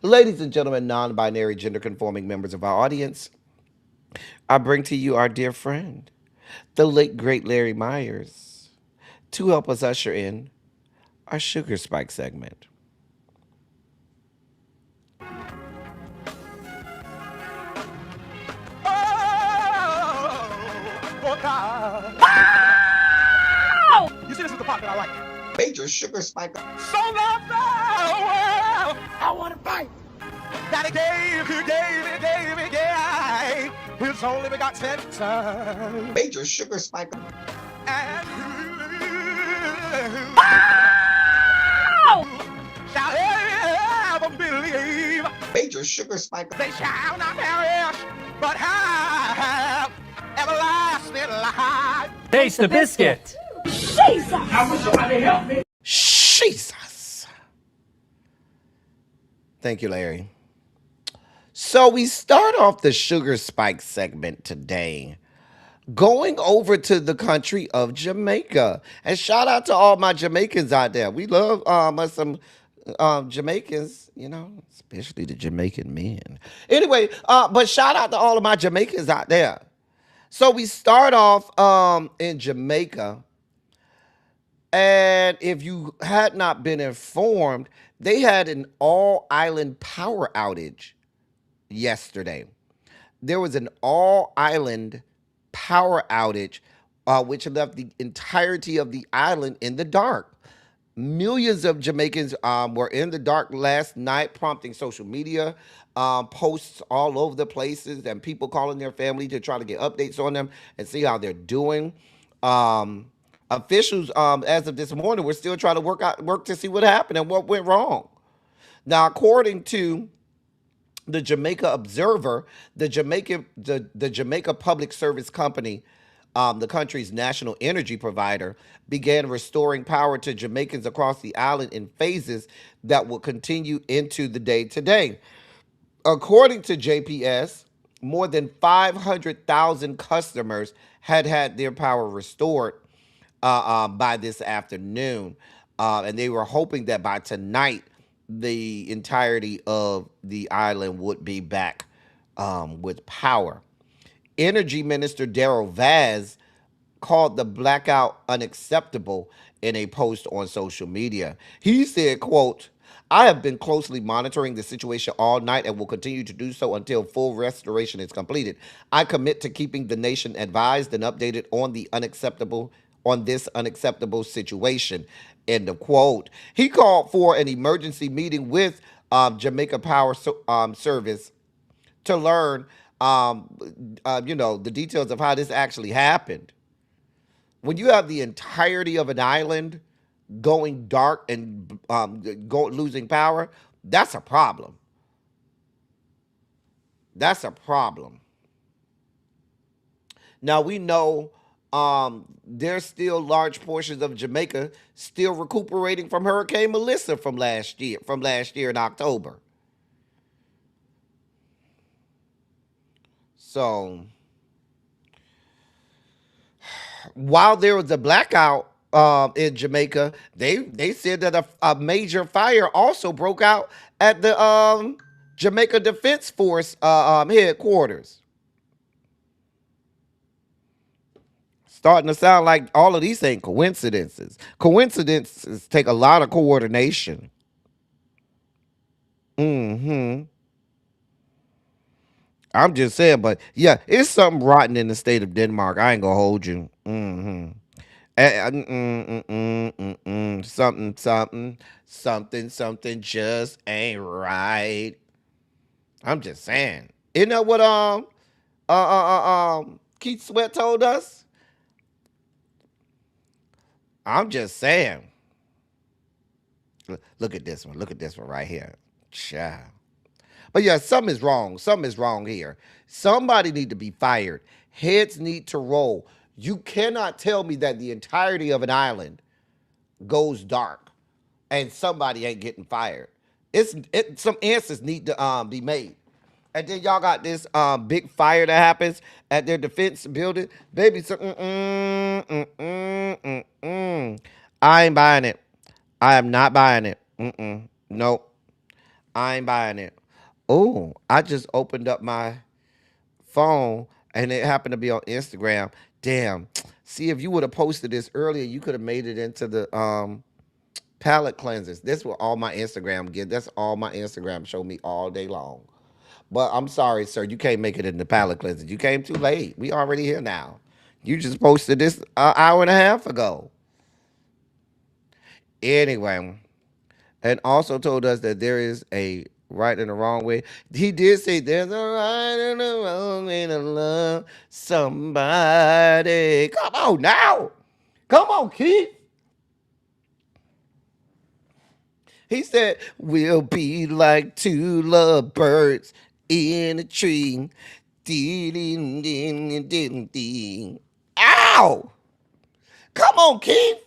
ladies and gentlemen, non-binary, gender-conforming members of our audience, I bring to you our dear friend, the late great Larry Myers, to help us usher in our Sugar Spike segment. You see, this is the part that I like. Major Sugar Spike. So love the world. I want to fight. That he gave his only begotten son. Major Sugar Spike. And shall ever believe. Major Sugar Spike. They shall not perish, but have everlasting life. Taste the biscuit. Jesus. Thank you, Larry. So we start off the Sugar Spike segment today going over to the country of Jamaica. And shout out to all my Jamaicans out there. We love us some Jamaicans, you know, especially the Jamaican men. Anyway, but shout out to all of my Jamaicans out there. So we start off in Jamaica. And if you had not been informed, they had an all-island power outage yesterday. There was an all-island power outage, which left the entirety of the island in the dark. Millions of Jamaicans were in the dark last night, prompting social media posts all over the places and people calling their family to try to get updates on them and see how they're doing. Officials, as of this morning, we're still trying to work to see what happened and what went wrong. Now, according to the Jamaica Observer, the Jamaica Public Service Company, the country's national energy provider, began restoring power to Jamaicans across the island in phases that will continue into the day today. According to JPS, more than 500,000 customers had their power restored by this afternoon. And they were hoping that by tonight, the entirety of the island would be back with power. Energy Minister Daryl Vaz called the blackout unacceptable in a post on social media. He said, quote, I have been closely monitoring the situation all night and will continue to do so until full restoration is completed. I commit to keeping the nation advised and updated on this unacceptable situation. End of quote. He called for an emergency meeting with Jamaica Power Service to learn, the details of how this actually happened. When you have the entirety of an island going dark and losing power, that's a problem. That's a problem. Now we know there's still large portions of Jamaica still recuperating from Hurricane Melissa from last year in October. So while there was a blackout in Jamaica, they said that a major fire also broke out at the Jamaica Defense Force headquarters. Starting to sound like all of these ain't coincidences. Coincidences take a lot of coordination. Hmm. I'm just saying, but yeah, it's something rotten in the state of Denmark. I ain't gonna hold you. Hmm. Something just ain't right. I'm just saying. You know what Keith Sweat told us? I'm just saying. Look at this one. Look at this one right here. Child. But yeah, something is wrong. Something is wrong here. Somebody need to be fired. Heads need to roll. You cannot tell me that the entirety of an island goes dark and somebody ain't getting fired. Some answers need to be made. And then y'all got this big fire that happens at their defense building. Baby, so, I ain't buying it. I am not buying it. Nope. I ain't buying it. Oh, I just opened up my phone and it happened to be on Instagram. Damn. See, if you would have posted this earlier, you could have made it into the palette cleansers. This what all my Instagram get. That's all my Instagram show me all day long. But I'm sorry, sir. You can't make it in the palette cleansers. You came too late. We already here now. You just posted this an hour and a half ago. Anyway, and also told us that there is a right and a wrong way. He did say there's a right and a wrong way to love somebody. Come on now. Come on, Keith. He said, we'll be like two lovebirds in a tree. Ding, ding, ding, ding. Ow! Come on, Keith.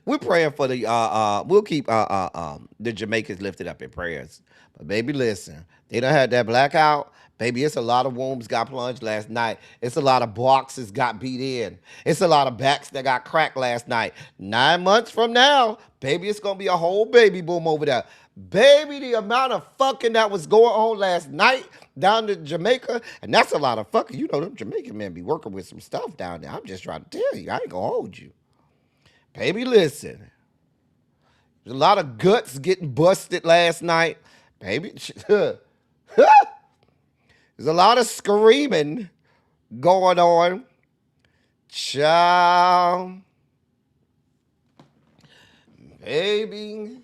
We're praying for we'll keep the Jamaicans lifted up in prayers. But baby, listen, they done had that blackout. Baby, it's a lot of wombs got plunged last night. It's a lot of boxes got beat in. It's a lot of backs that got cracked last night. 9 months from now, baby, it's gonna be a whole baby boom over there. Baby, the amount of fucking that was going on last night down to Jamaica, and that's a lot of fucking. You know, them Jamaican men be working with some stuff down there. I'm just trying to tell you. I ain't gonna hold you. Baby, listen. There's a lot of guts getting busted last night. Baby, there's a lot of screaming going on. Child. Baby.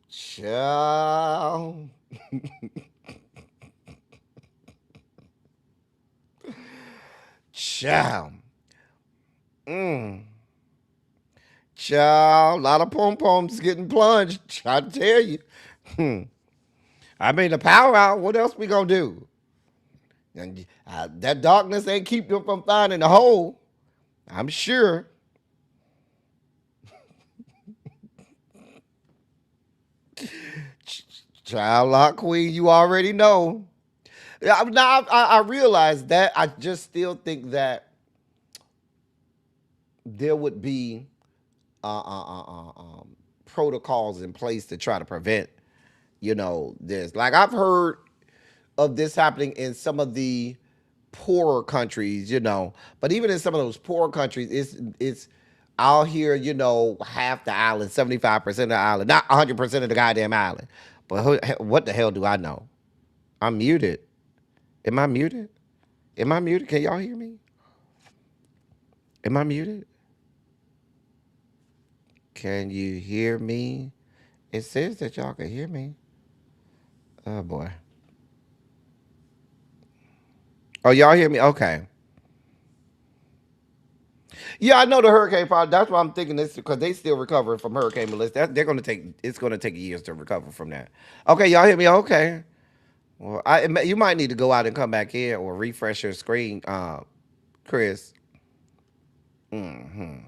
Child. Child. Child, a lot of pom-poms getting plunged. Trying to tell you. I mean, the power out, what else we gonna do? And that darkness ain't keep them from finding the hole. I'm sure. Child lock queen, you already know. Now I realize that. I just still think that there would be protocols in place to try to prevent, this. Like I've heard of this happening in some of the poorer countries, But even in some of those poor countries, it's out here, half the island, 75% of the island, not 100% of the goddamn island. But what the hell do I know? I'm muted. Am I muted? Am I muted? Can y'all hear me? Am I muted? Can you hear me? It says that y'all can hear me. Oh boy. Oh, y'all hear me? Okay. Yeah, I know the hurricane problem. That's why I'm thinking this because they still recovering from Hurricane Melissa. They're gonna take. It's gonna take years to recover from that. Okay, y'all hear me? Okay. Well, you might need to go out and come back in or refresh your screen, Chris. Hmm.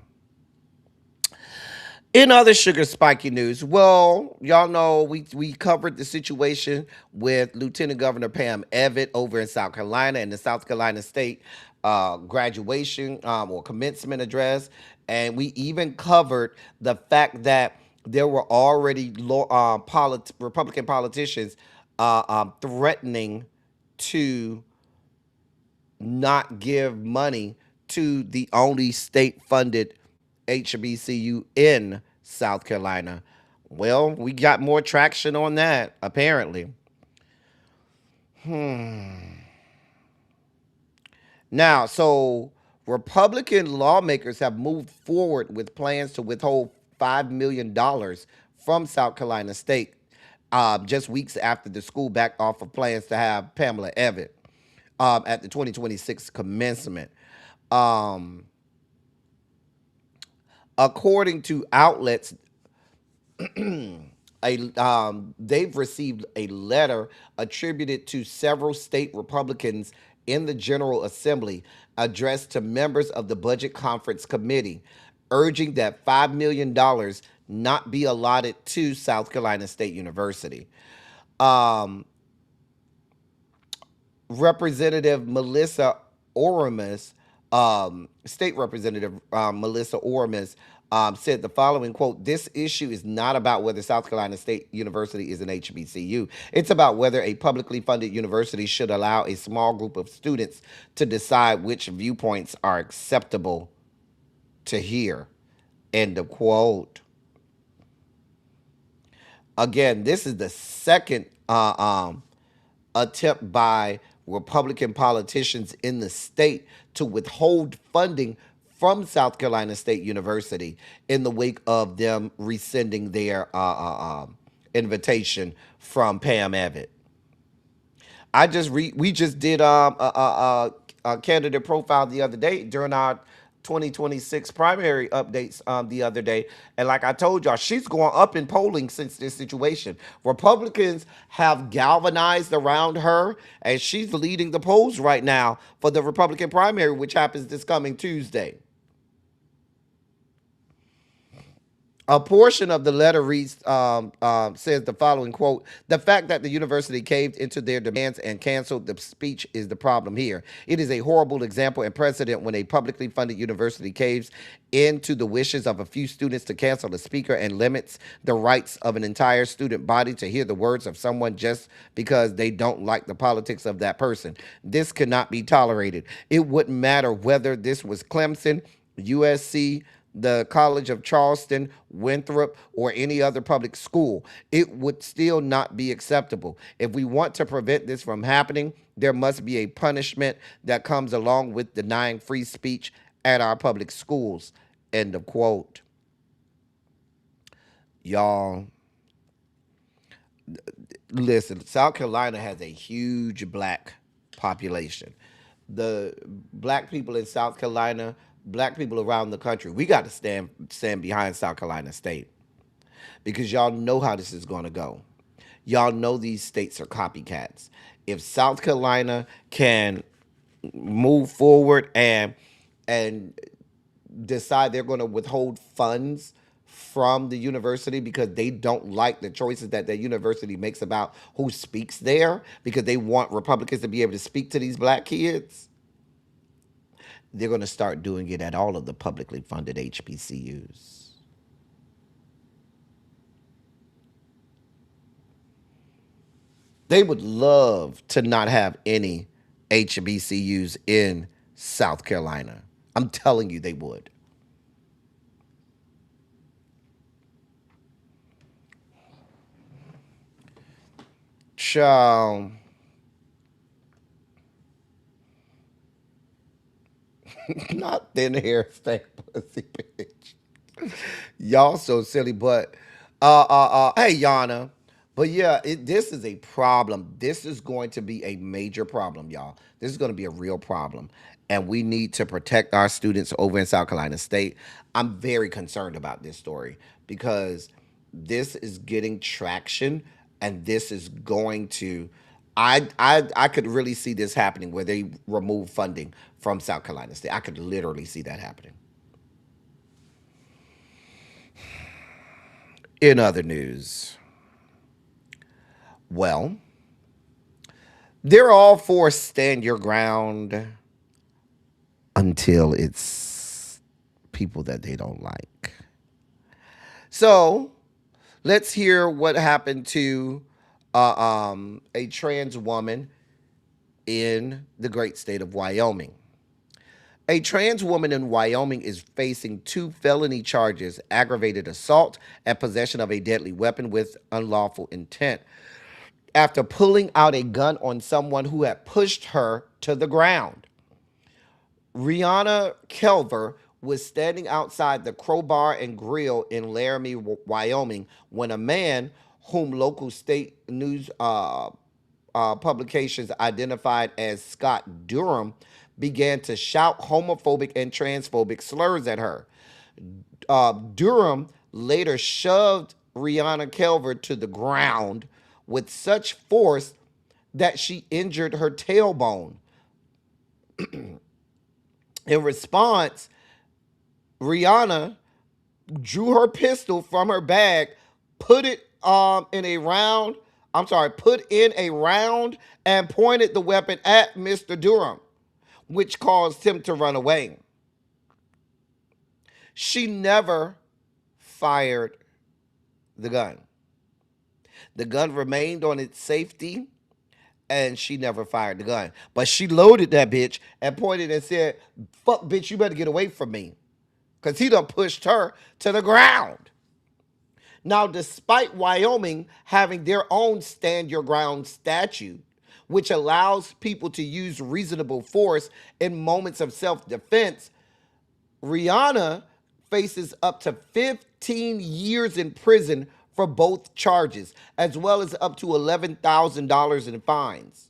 In other sugar spiky news, well, y'all know we covered the situation with Lieutenant Governor Pam Evitt over in South Carolina and the South Carolina State graduation or commencement address, and we even covered the fact that there were already Republican politicians threatening to not give money to the only state-funded HBCU in South Carolina. Well, we got more traction on that, apparently. Now, so Republican lawmakers have moved forward with plans to withhold $5 million from South Carolina State just weeks after the school backed off of plans to have Pamela Evitt at the 2026 commencement. Um, According to outlets, they've received a letter attributed to several state Republicans in the General Assembly addressed to members of the Budget Conference Committee, urging that $5 million not be allotted to South Carolina State University. Um, Representative Melissa Oramus, State Representative Melissa Oramus, said the following quote: "This issue is not about whether South Carolina State University is an HBCU. It's about whether a publicly funded university should allow a small group of students to decide which viewpoints are acceptable to hear." End of quote. Again, this is the second attempt by Republican politicians in the state to withhold funding from South Carolina State University in the wake of them rescinding their invitation from Pam Evitt. We just did a candidate profile the other day during our 2026 primary updates the other day. And like I told y'all, she's going up in polling since this situation. Republicans have galvanized around her, and she's leading the polls right now for the Republican primary, which happens this coming Tuesday. A portion of the letter reads, says the following quote: "The fact that the university caved into their demands and canceled the speech is the problem here. It is a horrible example and precedent when a publicly funded university caves into the wishes of a few students to cancel a speaker and limits the rights of an entire student body to hear the words of someone just because they don't like the politics of that person. This cannot be tolerated. It wouldn't matter whether this was Clemson, USC, the College of Charleston, Winthrop, or any other public school. It would still not be acceptable. If we want to prevent this from happening, there must be a punishment that comes along with denying free speech at our public schools." End of quote. Y'all, listen, South Carolina has a huge black population. The black people in South Carolina, black people around the country, we got to stand behind South Carolina State because y'all know how this is going to go. Y'all know these states are copycats. If South Carolina can move forward and decide they're going to withhold funds from the university because they don't like the choices that the university makes about who speaks there, because they want Republicans to be able to speak to these black kids, they're going to start doing it at all of the publicly funded HBCUs. They would love to not have any HBCUs in South Carolina. I'm telling you, they would. Child. Not thin hair, stank pussy, bitch. Y'all so silly, but hey, Yana. But yeah, this is a problem. This is going to be a major problem, y'all. This is going to be a real problem. And we need to protect our students over in South Carolina State. I'm very concerned about this story because this is getting traction and this is going to I could really see this happening where they remove funding from South Carolina State. I could literally see that happening. In other news, well, they're all for stand your ground until it's people that they don't like. So let's hear what happened to a trans woman in the great state of Wyoming. A trans woman in Wyoming is facing 2 felony charges: aggravated assault and possession of a deadly weapon with unlawful intent, after pulling out a gun on someone who had pushed her to the ground. Rihanna Kelver was standing outside the Crowbar and Grill in Laramie, Wyoming, when a man, whom local state news publications identified as Scott Durham, began to shout homophobic and transphobic slurs at her. Durham later shoved Rihanna Kelver to the ground with such force that she injured her tailbone. In response, Rihanna drew her pistol from her bag, put it in a round. I'm sorry, put in a round and pointed the weapon at Mr. Durham, which caused him to run away. She never fired the gun. The gun remained on its safety, and she never fired the gun. But she loaded that bitch and pointed and said, "Fuck, bitch, you better get away from me." Because he done pushed her to the ground. Now, despite Wyoming having their own stand your ground statute, which allows people to use reasonable force in moments of self-defense, Rihanna faces up to 15 years in prison for both charges, as well as up to $11,000 in fines.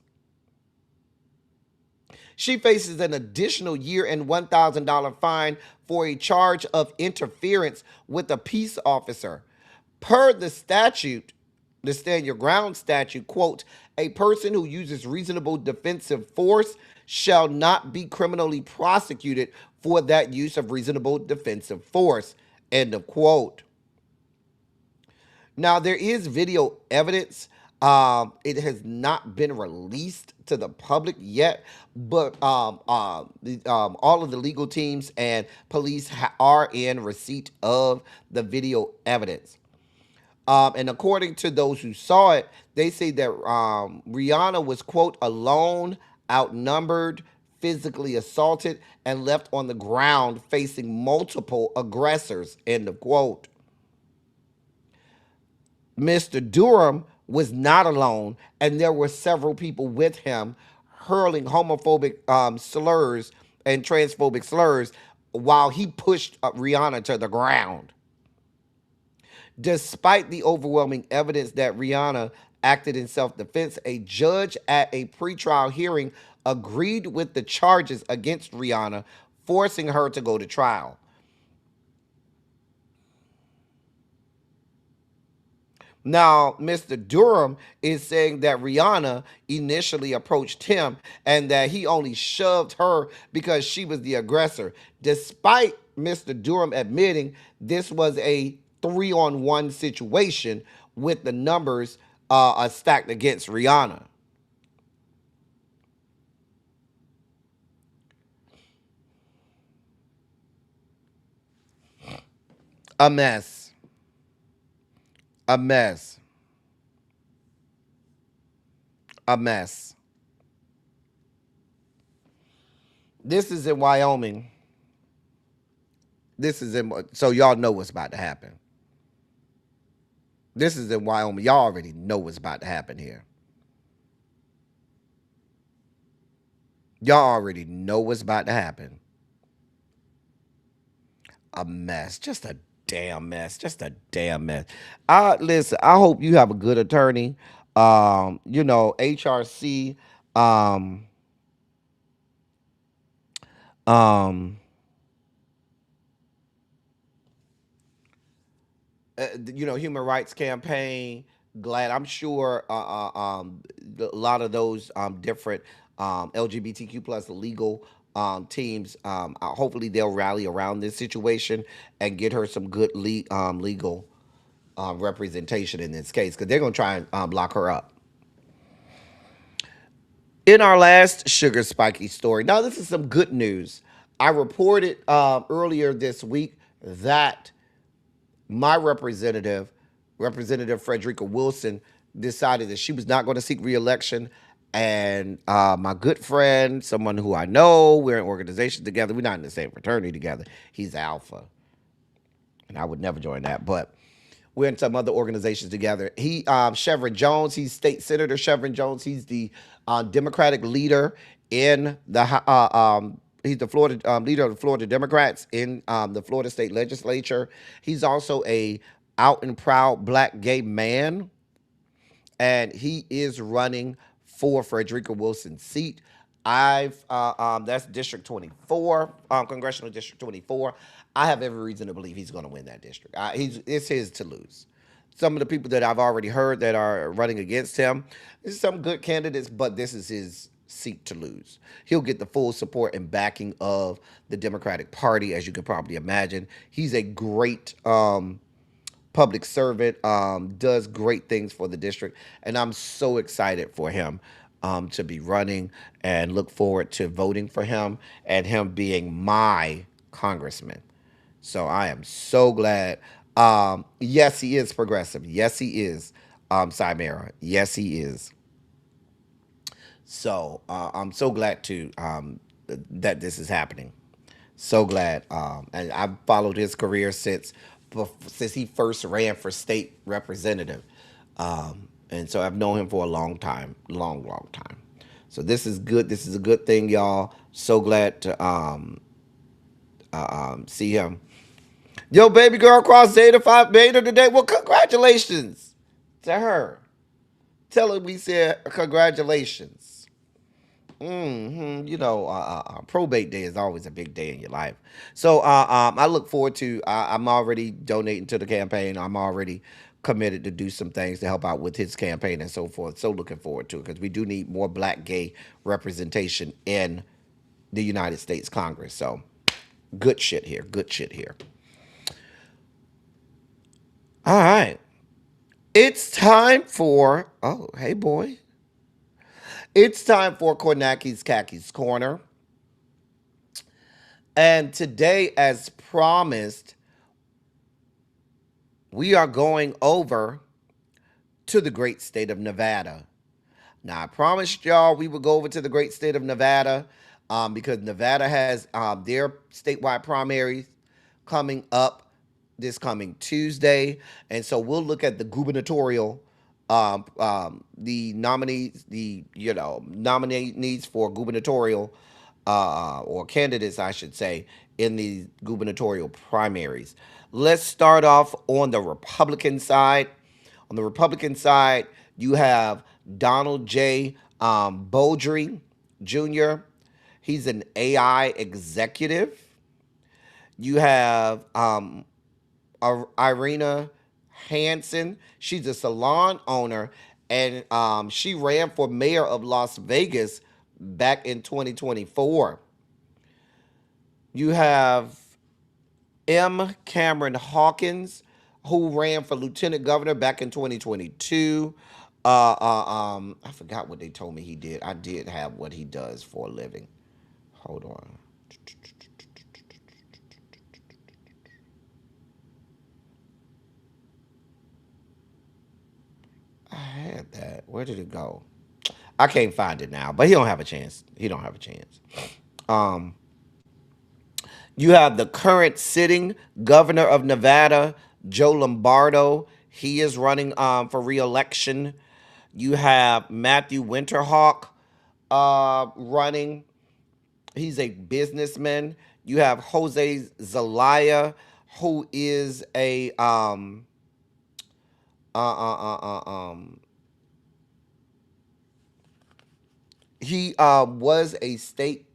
She faces an additional year and $1,000 fine for a charge of interference with a peace officer. Per the statute, the Stand Your Ground statute, quote, "A person who uses reasonable defensive force shall not be criminally prosecuted for that use of reasonable defensive force," end of quote. Now, there is video evidence. It has not been released to the public yet, but all of the legal teams and police are in receipt of the video evidence. And according to those who saw it, they say that Rihanna was, quote, alone, outnumbered, physically assaulted, and left on the ground facing multiple aggressors, end of quote. Mr. Durham was not alone, and there were several people with him hurling homophobic slurs and transphobic slurs while he pushed Rihanna to the ground. Despite the overwhelming evidence that Rihanna acted in self-defense, a judge at a pretrial hearing agreed with the charges against Rihanna, forcing her to go to trial. Now, Mr. Durham is saying that Rihanna initially approached him and that he only shoved her because she was the aggressor, despite Mr. Durham admitting this was a 3-on-1 situation with the numbers stacked against Rihanna. A mess. A mess. A mess. This is in Wyoming. This is in, so y'all know what's about to happen. This is in Wyoming. Y'all already know what's about to happen here. Y'all already know what's about to happen. A mess. Just a damn mess. Just a damn mess. Listen, I hope you have a good attorney. HRC, um, um, Human Rights Campaign. Glad, I'm sure a lot of those different LGBTQ plus legal teams. Hopefully, they'll rally around this situation and get her some good legal representation in this case because they're going to try and lock her up. In our last sugar spiky story, now this is some good news. I reported earlier this week that my Representative Frederica Wilson, decided that she was not going to seek reelection. And my good friend, someone who I know, we're in organization together. We're not in the same fraternity together. He's Alpha, and I would never join that. But we're in some other organizations together. Chevron Jones, he's State Senator Chevron Jones. He's the Democratic leader in he's the Florida leader of the Florida Democrats in the Florida State Legislature. He's also a out and proud black gay man, and he is running for Frederica Wilson's seat. That's District 24, Congressional District 24. I have every reason to believe he's going to win that district. It's his to lose. Some of the people that I've already heard that are running against him, there's some good candidates, but this is his seat to lose. He'll get the full support and backing of the Democratic Party, as you can probably imagine. He's a great public servant, does great things for the district, and I'm so excited for him to be running and look forward to voting for him and him being my congressman. So I am so glad. Yes, he is progressive. Yes, he is. Cymera. Yes, he is. So I'm so glad that this is happening. So glad. And I've followed his career since he first ran for state representative. And so I've known him for a long time, long time. So this is good. This is a good thing, y'all. So glad to see him. Yo, baby girl crossed Zeta Phi Beta today. Well, congratulations to her. Tell her we said congratulations. Probate day is always a big day in your life. So I look forward to, I'm already donating to the campaign. I'm already committed to do some things to help out with his campaign and so forth. So looking forward to it because we do need more black gay representation in the United States Congress. So good shit here. Good shit here. All right. It's time for, oh, hey, boy. It's time for Kornaki's Khakis Corner. And today, as promised, we are going over to the great state of Nevada. Now, I promised y'all we would go over to the great state of Nevada because Nevada has their statewide primaries coming up this coming Tuesday. And so we'll look at the gubernatorial, the nominees for gubernatorial or candidates, I should say, in the gubernatorial primaries. Let's start off on the Republican side. On the Republican side, you have Donald J. Beaudry Jr. He's an AI executive. You have Irina Hansen. She's a salon owner, and she ran for mayor of Las Vegas back in 2024. You have M. Cameron Hawkins, who ran for lieutenant governor back in 2022. I forgot what they told me he did. I did have what he does for a living. Hold on. I had that. Where did it go? I can't find it now, but he don't have a chance. He don't have a chance. Um, you have the current sitting governor of Nevada, Joe Lombardo. He is running for reelection. You have Matthew Winterhawk running. He's a businessman. You have Jose Zelaya, who is a uh, uh, uh, uh, um, he was a state.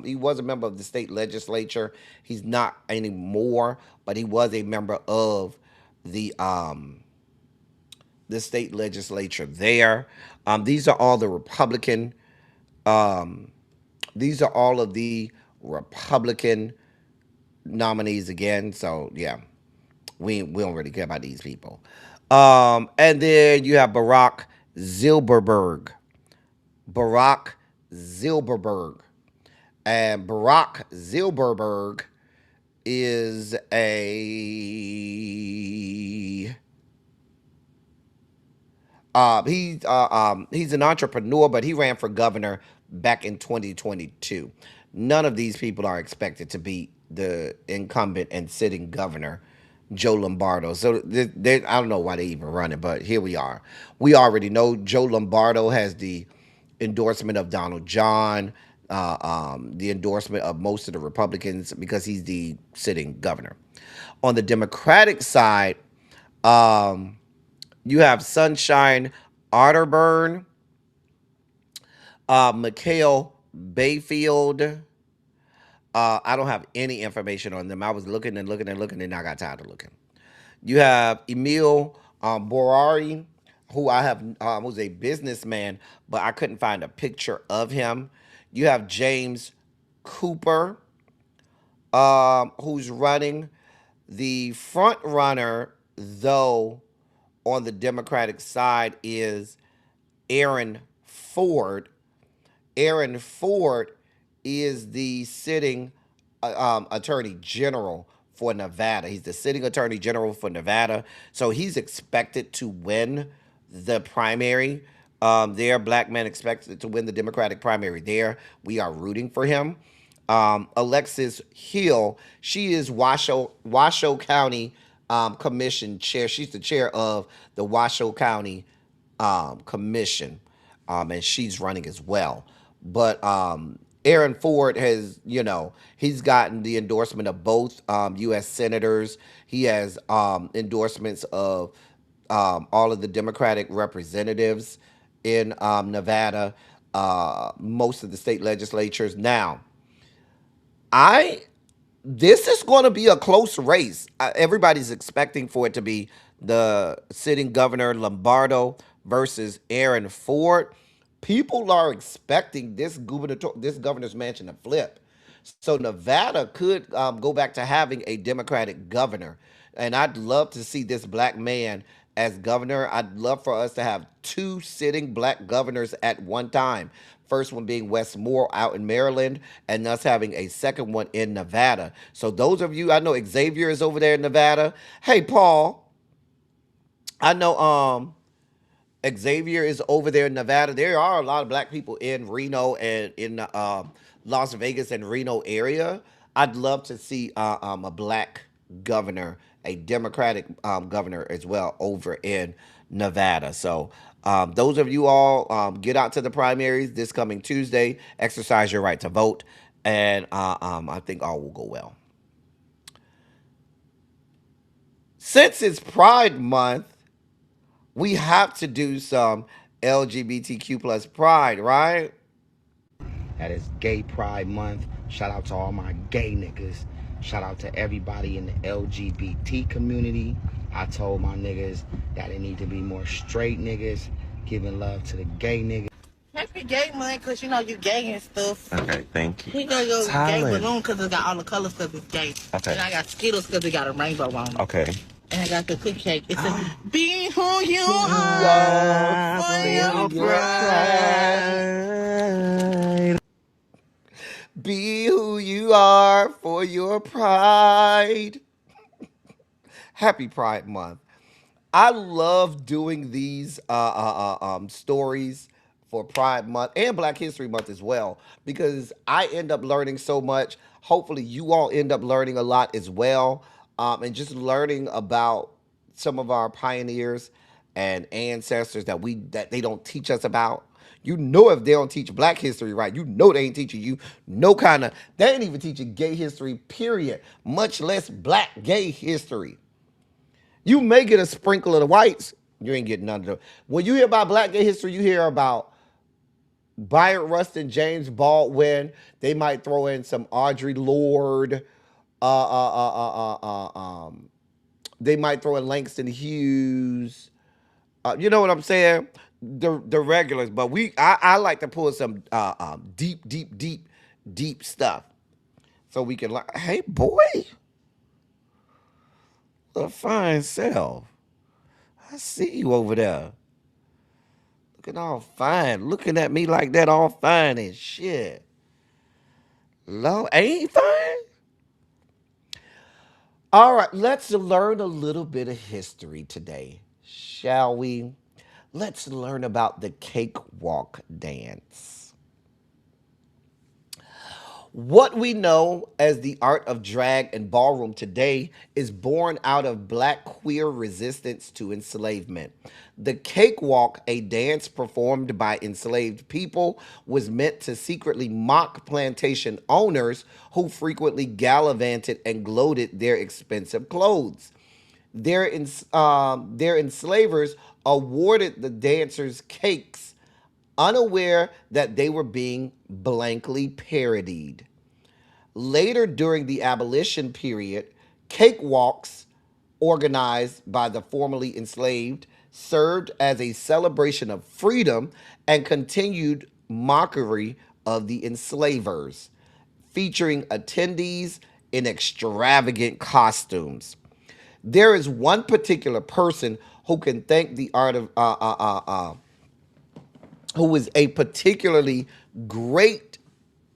He was a member of the state legislature. He's not anymore, but he was a member of the um, the state legislature there. These are all the Republican. Um, these are all of the Republican nominees again. So yeah, we don't really care about these people. And then you have Zilberberg. Barack Zilberberg. And Barack Zilberberg is a he's an entrepreneur, but he ran for governor back in 2022. None of these people are expected to beat the incumbent and sitting governor, Joe Lombardo. So I don't know why they even run it, but here we are. We already know Joe Lombardo has the endorsement of Donald John, the endorsement of most of the Republicans because he's the sitting governor. On the Democratic side, um, you have Sunshine Otterburn, Mikhail Bayfield. I don't have any information on them. I was looking and looking and looking, and I got tired of looking. You have Emil Borari, who I have who's a businessman, but I couldn't find a picture of him. You have James Cooper, who's running. The front runner, though, on the Democratic side is Aaron Ford. Aaron Ford is the sitting attorney general for Nevada. He's the sitting attorney general for Nevada. So he's expected to win the primary. There, black men expected to win the Democratic primary there. We are rooting for him. Alexis Hill, she is Washoe County Commission chair. She's the chair of the Washoe County Commission, and she's running as well. But Aaron Ford has, he's gotten the endorsement of both U.S. senators. He has endorsements of all of the Democratic representatives in Nevada, most of the state legislatures. Now, this is going to be a close race. Everybody's expecting for it to be the sitting governor Lombardo versus Aaron Ford. People are expecting this governor's mansion to flip. So Nevada could go back to having a Democratic governor. And I'd love to see this black man as governor. I'd love for us to have two sitting black governors at one time. First one being Wes Moore out in Maryland, and us having a second one in Nevada. So those of you, I know Xavier is over there in Nevada. Hey, Paul, I know Xavier is over there in Nevada. There are a lot of black people in Reno and in Las Vegas and Reno area. I'd love to see a black governor, a Democratic governor as well over in Nevada. So those of you all get out to the primaries this coming Tuesday. Exercise your right to vote, and I think all will go well. Since it's Pride Month, we have to do some LGBTQ plus pride, right? That is Gay Pride Month. Shout out to all my gay niggas. Shout out to everybody in the LGBT community. I told my niggas that it need to be more straight niggas giving love to the gay niggas. Happy gay month, because you gay and stuff. Okay, thank you. We got your gay Tyler. balloon because it got all the colors because it's gay. Okay. And I got Skittles because it got a rainbow on it. Okay. And I got the cookie cake. It says, be who you are for your pride. Be who you are for your pride. Happy Pride Month. I love doing these stories for Pride Month and Black History Month as well, because I end up learning so much. Hopefully, you all end up learning a lot as well, and just learning about some of our pioneers and ancestors that they don't teach us about. You know, if they don't teach Black history right, you know they ain't teaching you no kind of. They ain't even teaching gay history, period. Much less Black gay history. You may get a sprinkle of the whites. You ain't getting none of them. When you hear about Black gay history, you hear about Byron Rustin, James Baldwin. They might throw in some Audre Lorde. They might throw in Langston Hughes. You know what I'm saying? The regulars, but I like to pull some deep stuff so we can learn. Hey, boy, a fine self. I see you over there. Looking all fine. Looking at me like that, all fine and shit. Lord, ain't fine? All right, let's learn a little bit of history today, shall we? Let's learn about the cakewalk dance. What we know as the art of drag and ballroom today is born out of Black queer resistance to enslavement. The cakewalk, a dance performed by enslaved people, was meant to secretly mock plantation owners who frequently gallivanted and gloated their expensive clothes. Their enslavers awarded the dancers cakes, unaware that they were being blankly parodied. Later during the abolition period, cakewalks organized by the formerly enslaved served as a celebration of freedom and continued mockery of the enslavers, featuring attendees in extravagant costumes. There is one particular person who can thank the art of who is a particularly great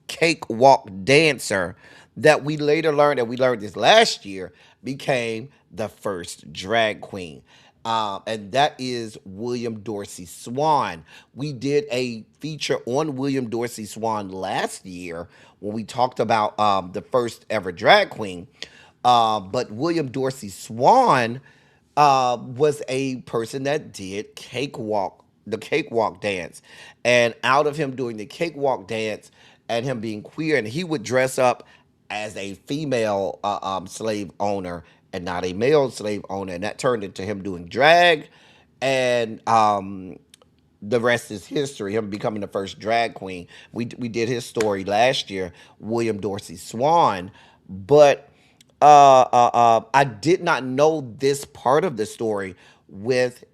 cakewalk dancer that we later learned, and we learned this last year, became the first drag queen. And that is William Dorsey Swan. We did a feature on William Dorsey Swan last year when we talked about the first ever drag queen. But William Dorsey Swan was a person that did the cakewalk dance. And out of him doing the cakewalk dance and him being queer, and he would dress up as a female slave owner and not a male slave owner. And that turned into him doing drag. And the rest is history, him becoming the first drag queen. We did his story last year, William Dorsey Swan. But I did not know this part of the story with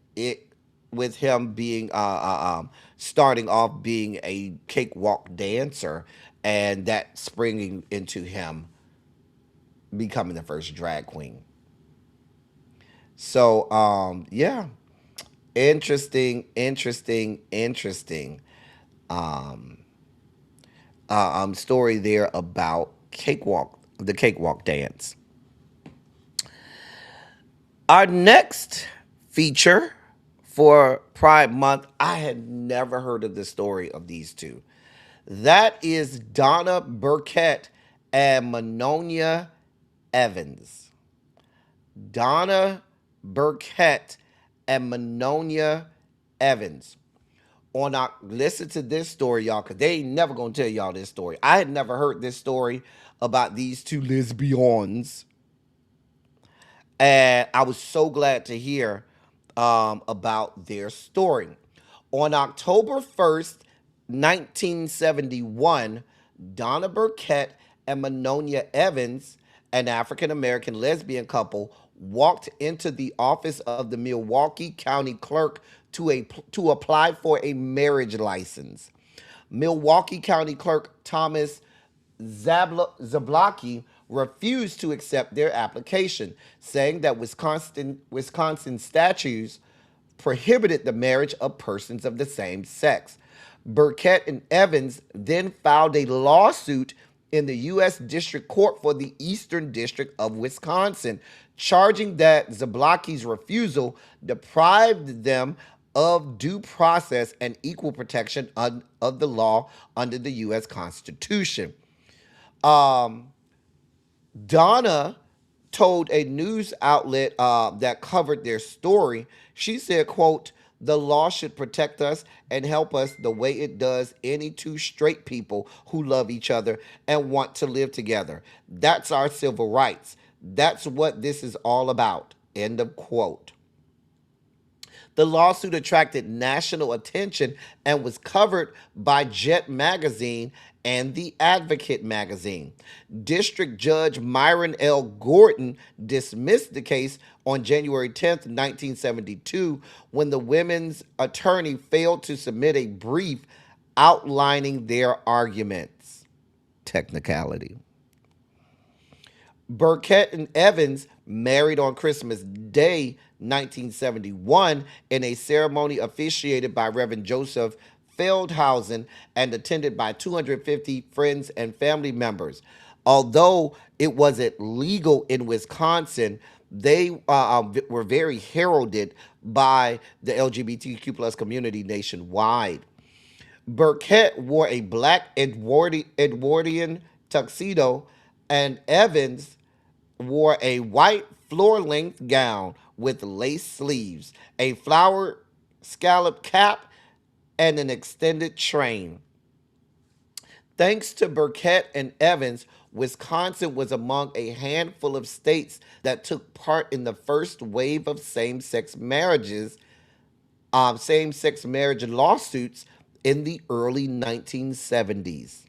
him being starting off being a cakewalk dancer, and that springing into him becoming the first drag queen. So yeah, interesting story there about the cakewalk dance. Our next feature for Pride Month, I had never heard of the story of these two. That is Donna Burkett and Manonia Evans. Donna Burkett and Manonia Evans. Listen to this story, y'all, because they ain't never going to tell y'all this story. I had never heard this story about these two lesbians. And I was so glad to hear about their story. On October 1st, 1971, Donna Burkett and Manonia Evans, an African-American lesbian couple, walked into the office of the Milwaukee County Clerk to apply for a marriage license. Milwaukee County Clerk Thomas Zablocki refused to accept their application, saying that Wisconsin statutes prohibited the marriage of persons of the same sex. Burkett and Evans then filed a lawsuit in the U.S. District Court for the Eastern District of Wisconsin, charging that Zablocki's refusal deprived them of due process and equal protection of the law under the U.S. Constitution. Donna told a news outlet that covered their story, she said, quote, "The law should protect us and help us the way it does any two straight people who love each other and want to live together. That's our civil rights. That's what this is all about." End of quote. The lawsuit attracted national attention and was covered by Jet Magazine and The Advocate magazine. District Judge Myron L. Gordon dismissed the case on January 10th, 1972, when the women's attorney failed to submit a brief outlining their arguments. Technicality. Burkett and Evans married on Christmas Day 1971 in a ceremony officiated by Reverend Joseph Feldhausen and attended by 250 friends and family members. Although it wasn't legal in Wisconsin, they were very heralded by the LGBTQ plus community nationwide. Burkett wore a black Edwardian tuxedo, and Evans wore a white floor-length gown with lace sleeves, a flower scallop cap, and an extended train. Thanks to Burkett and Evans, Wisconsin was among a handful of states that took part in the first wave of same-sex marriage lawsuits in the early 1970s.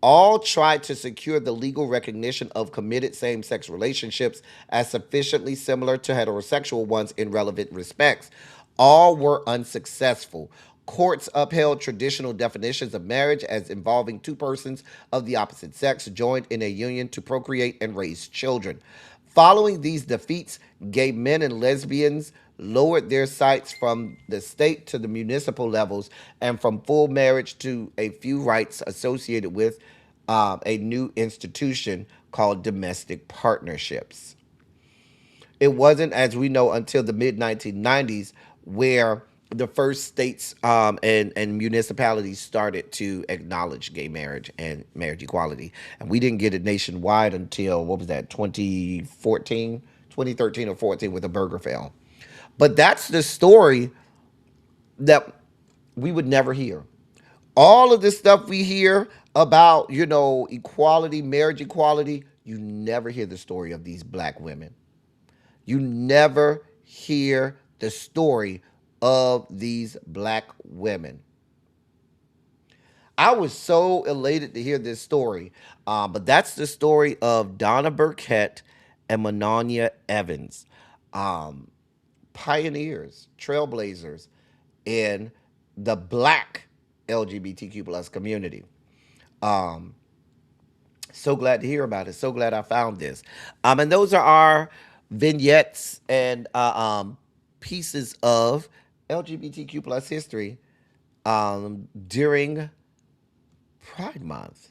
All tried to secure the legal recognition of committed same-sex relationships as sufficiently similar to heterosexual ones in relevant respects. All were unsuccessful. Courts upheld traditional definitions of marriage as involving two persons of the opposite sex joined in a union to procreate and raise children. Following these defeats, gay men and lesbians lowered their sights from the state to the municipal levels and from full marriage to a few rights associated with a new institution called domestic partnerships. It wasn't, as we know, until the mid-1990s where the first states and municipalities started to acknowledge gay marriage and marriage equality. And we didn't get it nationwide until, what was that, 2013 or 14 with the Burgerfell. But that's the story that we would never hear. All of this stuff we hear about, equality, marriage equality, you never hear the story of these black women. You never hear the story of these black women. I was so elated to hear this story, but that's the story of Donna Burkett and Manonia Evans, pioneers, trailblazers in the black LGBTQ plus community. So glad to hear about it. So glad I found this. And those are our vignettes and pieces of LGBTQ plus history during Pride Month.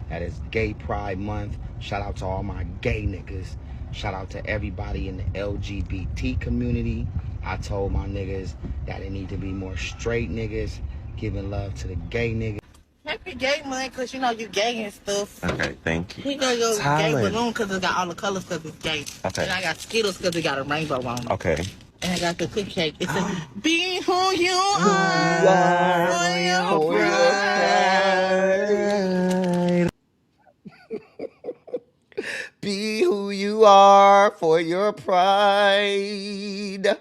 That is Gay Pride Month. Shout out to all my gay niggas. Shout out to everybody in the LGBT community. I told my niggas that it need to be more straight niggas giving love to the gay niggas. Happy gay month, because you gay and stuff. Okay, thank you. We got your gay Tyler. balloon because it got all the colors because it's gay. Okay. And I got Skittles because it got a rainbow on it. Okay. And I got the cookie cake. It says, be who you are for your pride. Be who you are for your pride.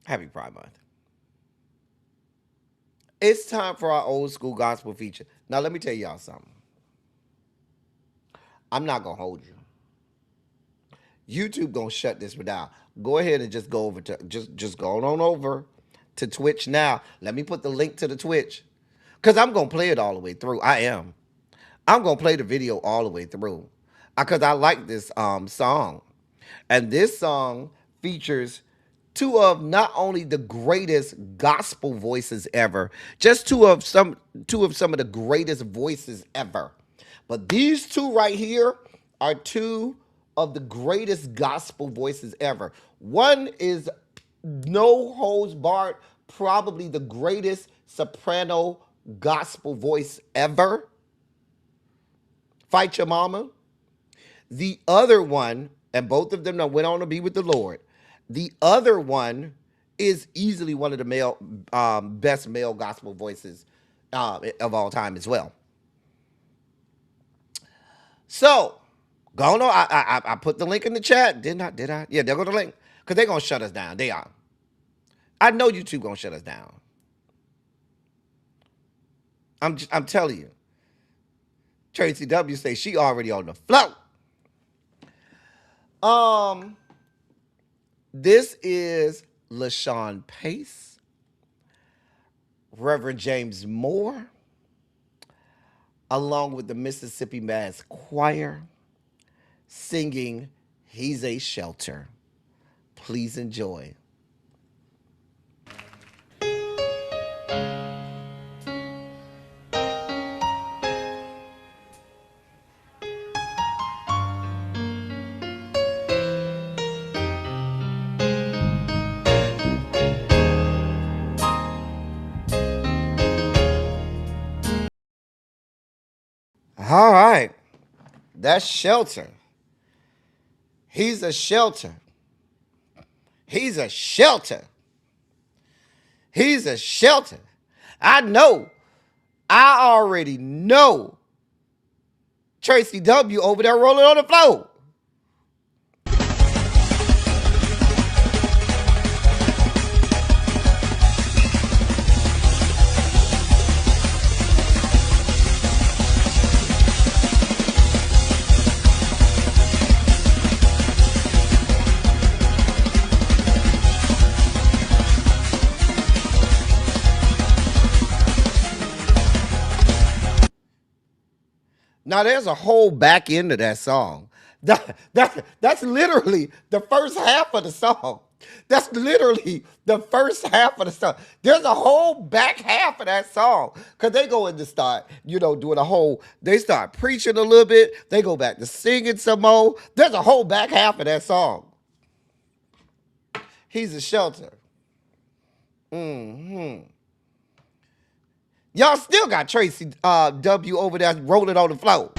Happy Pride Month. It's time for our old school gospel feature. Now, let me tell y'all something. I'm not going to hold you. YouTube going to shut this one down. Go ahead and just go over to, just go on over to Twitch now. Let me put the link to the Twitch. Because I'm going to play it all the way through. I am. I'm going to play the video all the way through. Because I like this song. And this song features two of not only the greatest gospel voices ever, just two of some of the greatest voices ever. But these two right here are two of the greatest gospel voices ever. One is no holds barred, probably the greatest soprano gospel voice ever. Fight Your Mama. The other one, and both of them now went on to be with the Lord. The other one is easily one of the best male gospel voices of all time as well. So, go on. I put the link in the chat. Did I? Yeah, there go the link. Because they're going to shut us down. They are. I know YouTube going to shut us down. I'm telling you. Tracy W say she already on the float. This is LaShawn Pace, Reverend James Moore, along with the Mississippi Mass Choir, singing He's a Shelter. Please enjoy. All right. That's Shelter. He's a shelter. He's a shelter. He's a shelter. I know. I already know. Tracy W over there rolling on the floor. Now, there's a whole back end of that song. That's literally the first half of the song. That's literally the first half of the song. There's a whole back half of that song. Because they go in to start, doing a whole, they start preaching a little bit. They go back to singing some more. There's a whole back half of that song. He's a shelter. Y'all still got Tracy W over there rolling on the floor.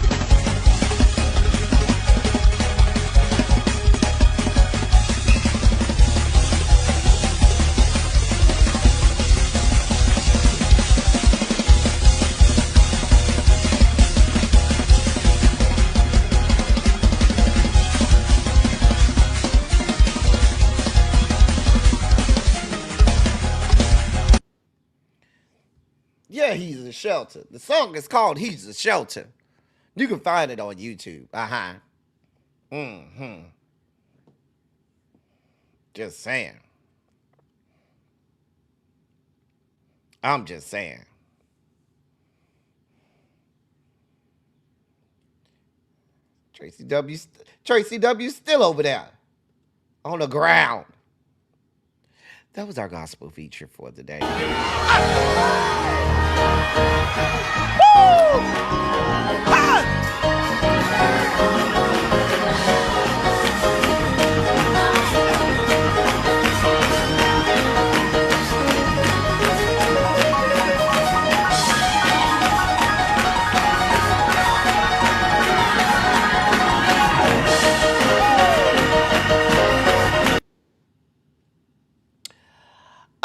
Yeah, he's a shelter. The song is called He's a Shelter. You can find it on YouTube. Just saying. I'm just saying. Tracy W still over there on the ground. That was our gospel feature for the day.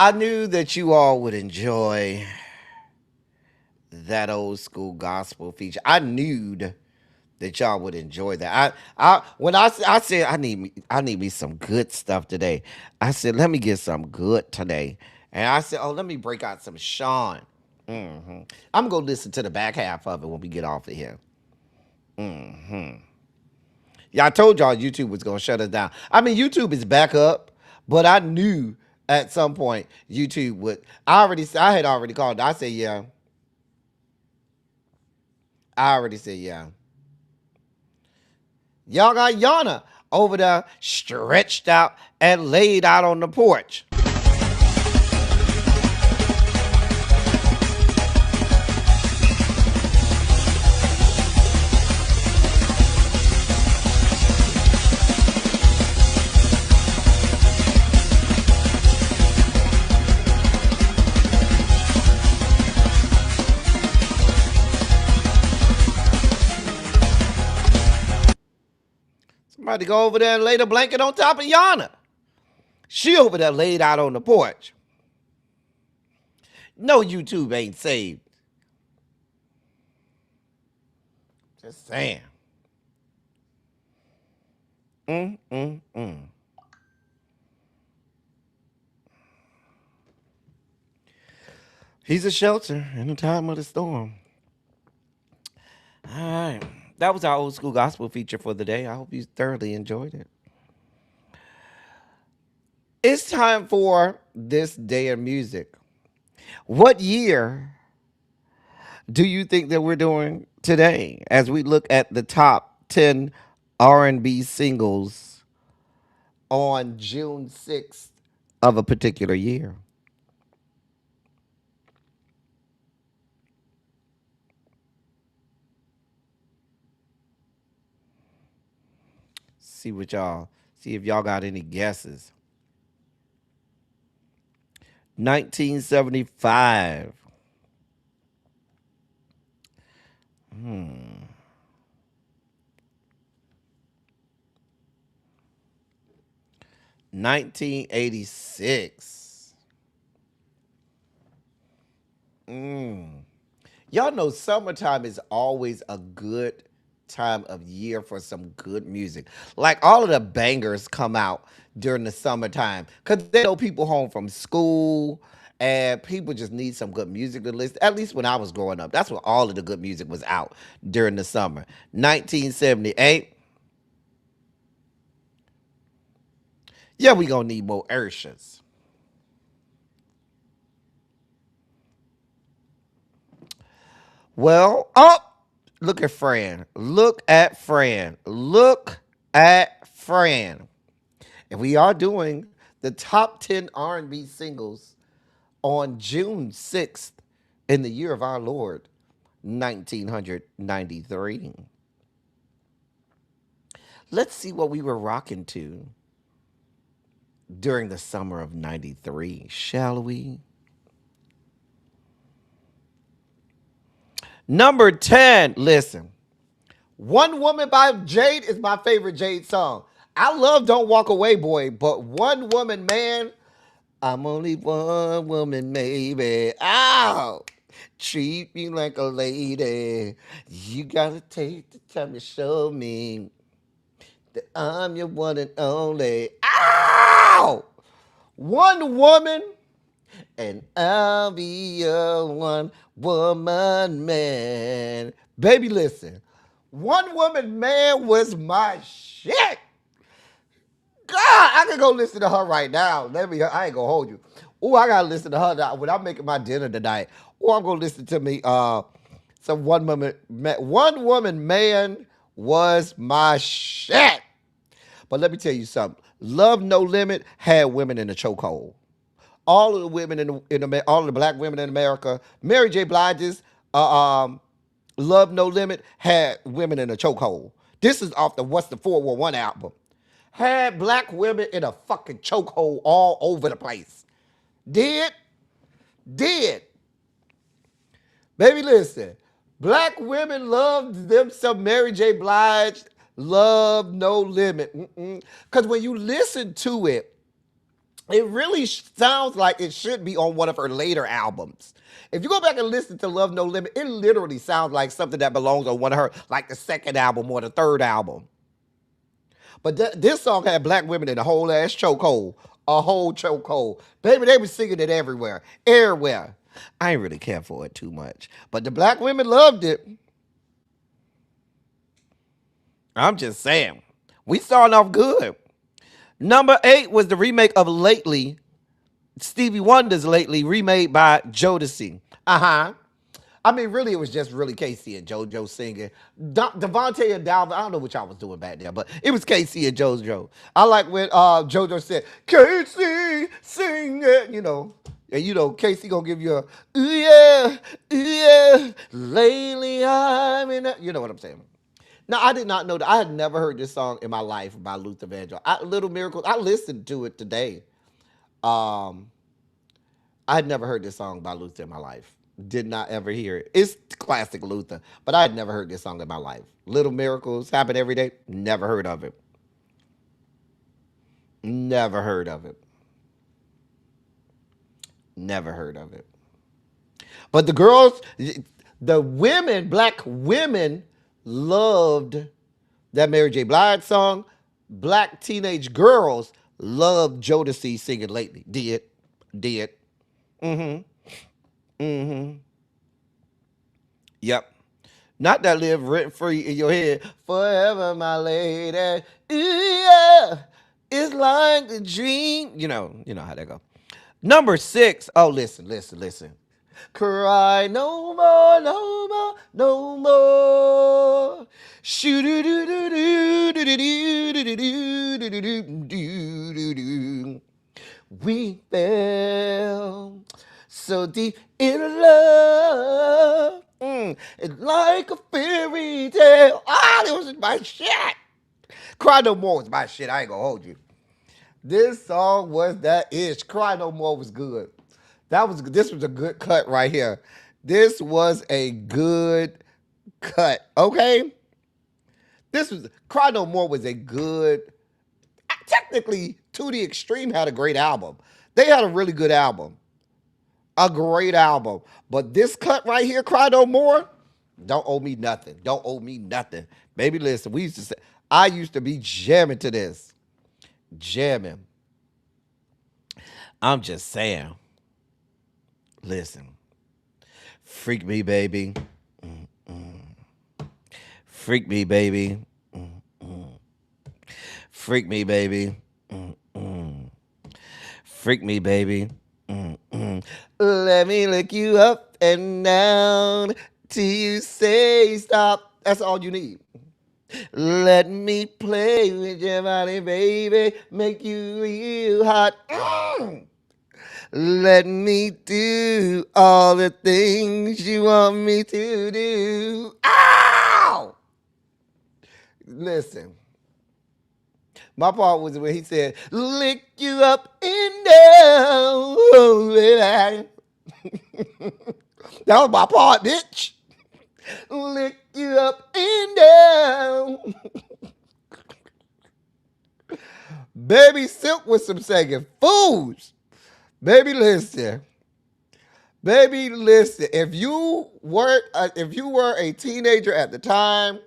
I knew that you all would enjoy that old school gospel feature. I knew that y'all would enjoy that. When I said I need me some good stuff today. I said let me get some good today, and I said let me break out some Sean. I'm gonna listen to the back half of it when we get off of here. Yeah, I told y'all YouTube was gonna shut us down. I mean, YouTube is back up, but I knew at some point YouTube would. I had already called. I said yeah. I already said yeah. Y'all got Yana over there stretched out and laid out on the porch. about to go over there and lay the blanket on top of Yana. She over there laid out on the porch. No, YouTube ain't saved. Just saying. Mm. He's a shelter in the time of the storm. All right. That was our old school gospel feature for the day. I hope you thoroughly enjoyed it. It's time for this day of music. What year do you think that we're doing today as we look at the top 10 R&B singles on June 6th of a particular year? See if y'all got any guesses. 1975. 1986. Y'all know summertime is always a good time of year for some good music. Like all of the bangers come out during the summertime because they know people home from school and people just need some good music to listen. At least when I was growing up, that's when all of the good music was out during the summer. 1978. Yeah, we gonna need more Urshas. Well, look at Fran. Look at Fran. Look at Fran. And we are doing the top 10 R&B singles on June 6th in the year of our Lord, 1993. Let's see what we were rocking to during the summer of 93, shall we? Number 10, listen. One Woman by Jade is my favorite Jade song. I love Don't Walk Away Boy, but One Woman Man, I'm only one woman, maybe. Ow! Treat me like a lady. You gotta take the time to show me that I'm your one and only. Ow! One woman, and I'll be a one woman man. Baby, listen. One woman man was my shit. God, I can go listen to her right now. I ain't gonna hold you. Oh, I gotta listen to her now when I'm making my dinner tonight. Or I'm gonna listen to me. Some one woman man was my shit. But let me tell you something. Love No Limit had women in the chokehold. All of the women all of the black women in America, Mary J. Blige's Love No Limit had women in a chokehold. This is off the What's the 411 album. Had black women in a fucking chokehold all over the place. Did. Baby, listen. Black women loved them some Mary J. Blige, Love No Limit. Because when you listen to it, it really sounds like it should be on one of her later albums. If you go back and listen to Love No Limit, it literally sounds like something that belongs on one of her, like the second album or the third album. But this song had black women in a whole ass chokehold. A whole chokehold. Baby, they were singing it everywhere. Everywhere. I ain't really care for it too much. But the black women loved it. I'm just saying. We starting off good. Number 8 was the remake of Lately. Stevie Wonder's Lately, remade by Jodeci. I mean, really, it was just really Casey and JoJo singing. Devontae and Dalvin, I don't know what y'all was doing back there, but it was Casey and JoJo. I like when JoJo said, Casey, sing it, you know. And you know, Casey gonna give you a, ooh yeah, lately I'm in a, you know what I'm saying. Now, I did not know that. I had never heard this song in my life by Luther Vandross. Little Miracles, I listened to it today. I had never heard this song by Luther in my life. Did not ever hear it. It's classic Luther, but I had never heard this song in my life. Little Miracles Happen Every Day. Never heard of it. Never heard of it. Never heard of it. But the girls, the women, black women, loved that Mary J. Blige song. Black teenage girls loved Jodeci singing lately. Did. Mm-hmm. Mm-hmm. Yep. Not that live rent free in your head. Forever, my lady. Ooh, yeah. It's like a dream. You know how that go. Number 6. Oh, listen. Cry no more, no more, no more. Shoo doo doo doo doo doo doo doo doo doo doo doo. We fell so deep in love. It's like a fairy tale. Ah, this was my shit. Cry No More was my shit. I ain't gonna hold you. This song was that ish. Cry No More was good. This was a good cut right here. This was a good cut. Okay? Cry No More was a good. Technically, To the Extreme had a great album. They had a really good album. A great album. But this cut right here, Cry No More, don't owe me nothing. Don't owe me nothing. Baby, listen, I used to be jamming to this. Jamming. I'm just saying. Listen. Freak me, baby. Freak me, baby. Freak me, baby. Freak me, baby. Let me lick you up and down till you say stop. That's all you need. Let me play with your body, baby. Make you real hot. Let me do all the things you want me to do. Ow! Listen. My part was when he said, lick you up and down. Oh, baby. That was my part, bitch. Lick you up and down. Baby Silk with some singing fools. Baby, listen. Baby, listen. If you were a teenager at the time,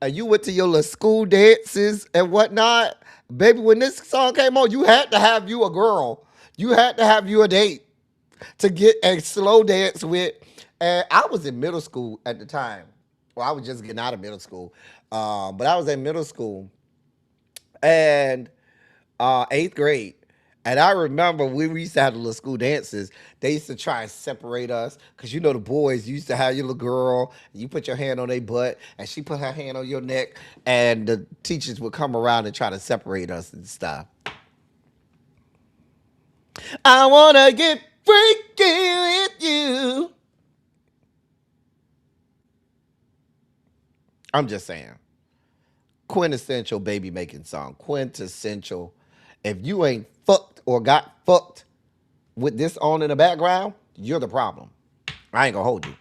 and you went to your little school dances and whatnot, baby, when this song came on, you had to have you a girl. You had to have you a date to get a slow dance with. And I was in middle school at the time. Well, I was just getting out of middle school. But I was in middle school and 8th grade. And I remember when we used to have the little school dances, they used to try and separate us. Because the boys used to have your little girl, you put your hand on their butt, and she put her hand on your neck, and the teachers would come around and try to separate us and stuff. I want to get freaky with you. I'm just saying. Quintessential baby making song. Quintessential. If you ain't fucked or got fucked with this on in the background, you're the problem. I ain't gonna hold you.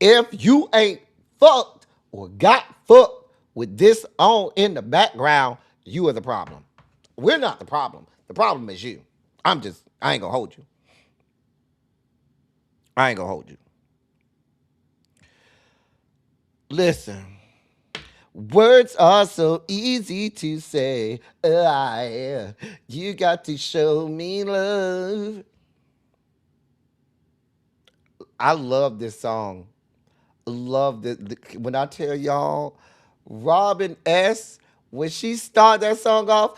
If you ain't fucked or got fucked with this on in the background, you are the problem. We're not the problem. The problem is you. I ain't gonna hold you. I ain't gonna hold you. Listen. Words are so easy to say. You got to show me love. I love this song. Love when I tell y'all, Robin S., when she started that song off,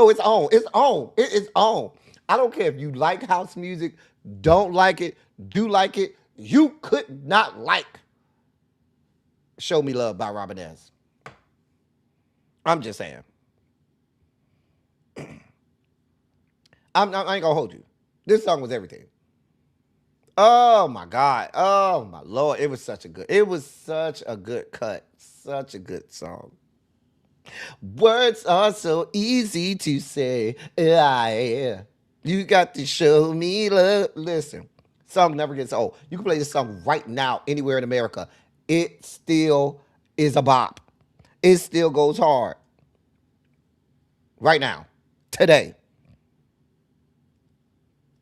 it's on. It's on. It is on. I don't care if you like house music, don't like it, do like it. You could not like Show Me Love by Robin S. I'm just saying. I ain't gonna hold you. This song was everything. Oh my God. Oh my Lord. It was such a good cut. Such a good song. Words are so easy to say. You got to show me love. Listen. Song never gets old. You can play this song right now anywhere in America. It still is a bop. It still goes hard. Right now. Today.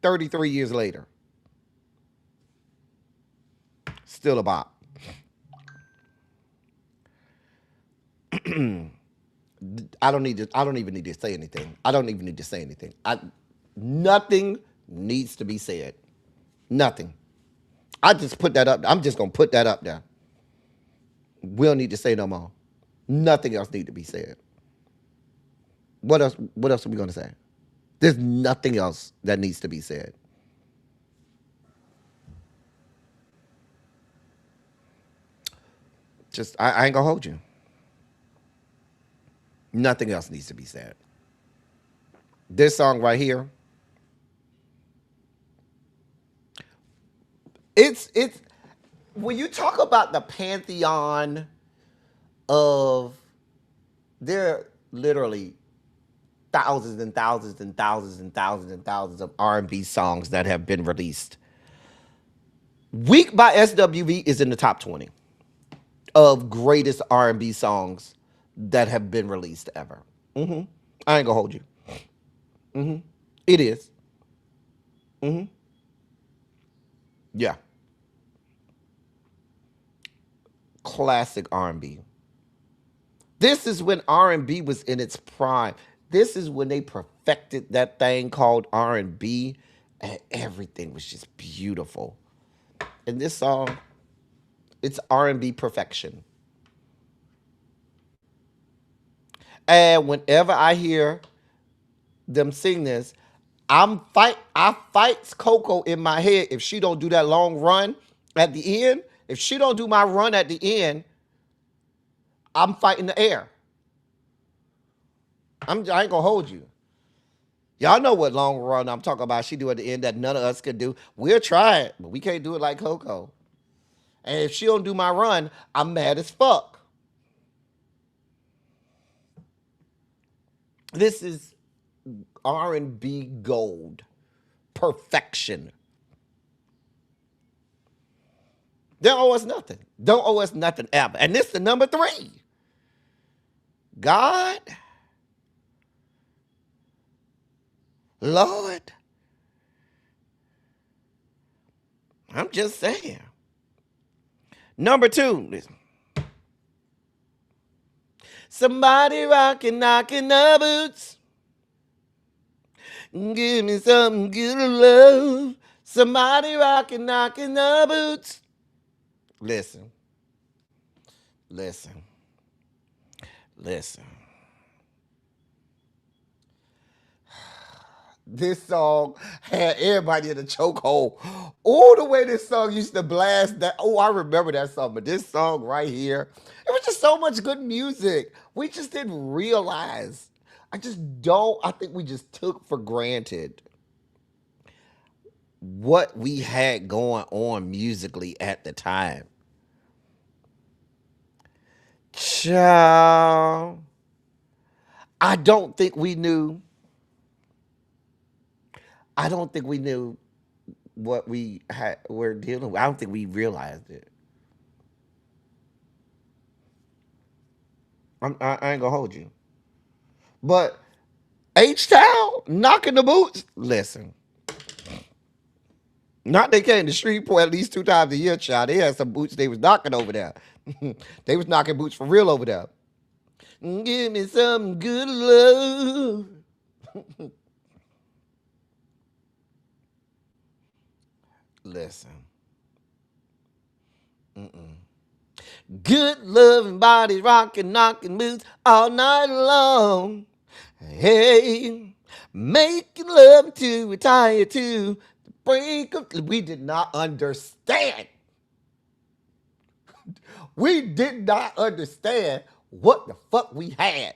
33 years later. Still a bop. I don't even need to say anything. Nothing needs to be said. Nothing. I just put that up. I'm just gonna put that up there. We don't need to say no more. Nothing else need to be said. What else are we gonna say? There's nothing else that needs to be said. Just I ain't gonna hold you. Nothing else needs to be said. This song right here. It's when you talk about the pantheon of, there are literally thousands and thousands and thousands and thousands and thousands of R&B songs that have been released. Weak by SWV is in the top 20 of greatest R&B songs that have been released ever. I ain't gonna hold you. It is. Yeah. Classic R&B. This is when R&B was in its prime. This is when they perfected that thing called R&B, and everything was just beautiful. And this song, it's R&B perfection. And whenever I hear them sing this, I fights Coco in my head if she don't do that long run at the end. If she don't do my run at the end, I'm fighting the air. I ain't gonna hold you. Y'all know what long run I'm talking about. She do at the end that none of us could do. We'll try it, but we can't do it like Coco. And if she don't do my run, I'm mad as fuck. This is R&B gold. Perfection. They don't owe us nothing. Don't owe us nothing ever. And this is the number 3. God, Lord, I'm just saying. Number 2, listen. Somebody rockin', knockin' the boots. Give me some good love. Somebody rockin', knockin' the boots. Listen. This song had everybody in the chokehold. Oh, the way this song used to blast that. Oh, I remember that song. But this song right here, it was just so much good music. We just didn't realize. I think we just took for granted what we had going on musically at the time. Child, I don't think we knew what we're dealing with. I don't think we realized it. I ain't gonna hold you. But H-Town, knocking the boots. Listen. Not they came to Shreveport at least 2 times a year, child. They had some boots they was knocking over there. They was knocking boots for real over there. Give me some good love. Listen. Good loving bodies rocking, knocking boots all night long. Hey, making love to retire to the break of. We did not understand. We did not understand what the fuck we had.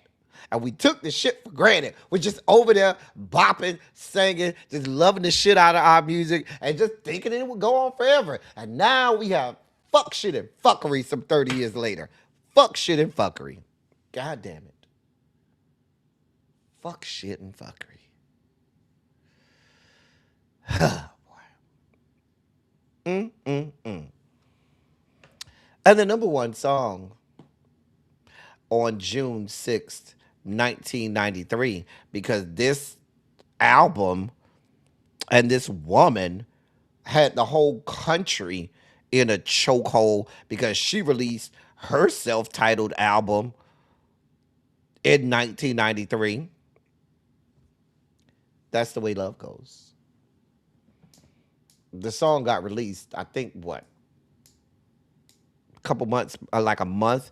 And we took the shit for granted. We're just over there bopping, singing, just loving the shit out of our music and just thinking it would go on forever. And now we have fuck shit and fuckery some 30 years later. Fuck shit and fuckery. God damn it. Fuck shit and fuckery. Oh, boy. And the number one song on June 6th, 1993, because this album and this woman had the whole country in a chokehold because she released her self-titled album in 1993. That's the way love goes. The song got released, I think, what? A couple months, like a month.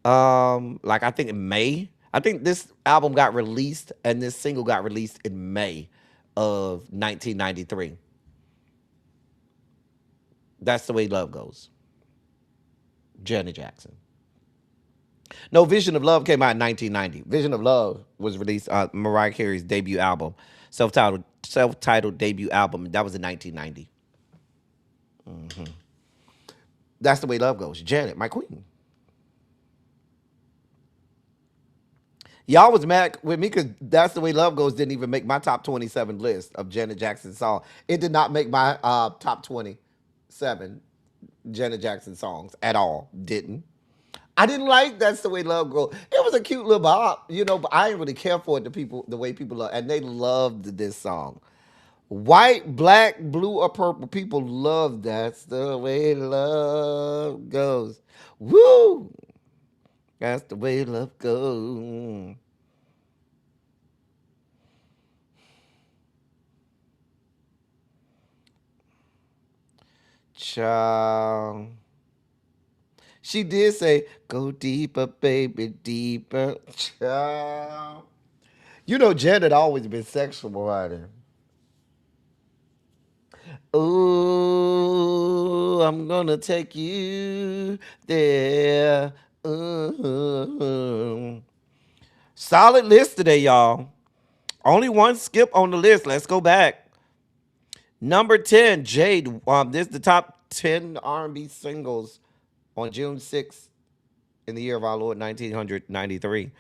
Like I think in May. I think this album got released and this single got released in May of 1993. That's the way love goes. Janet Jackson. No, Vision of Love came out in 1990. Vision of Love was released Mariah Carey's debut album, self-titled debut album. That was in 1990. That's the way love goes. Janet, my queen. Y'all was mad with me because That's the Way Love Goes didn't even make my top 27 list of Janet Jackson songs. It did not make my top 27 Janet Jackson songs at all. Didn't. I didn't like That's the Way Love Goes. It was a cute little bop, but I didn't really care for it. The way people love, and they loved this song. White, black, blue, or purple, people love That's the Way Love Goes. Woo! That's the way love goes. Child. She did say, go deeper, baby, deeper. Child. Janet always been sexual, honey. Ooh, I'm gonna take you there. Solid list today, y'all. Only one skip on the list. Let's go back. Number 10, Jade. This is the top 10 R&B singles on June 6th in the year of our Lord 1993.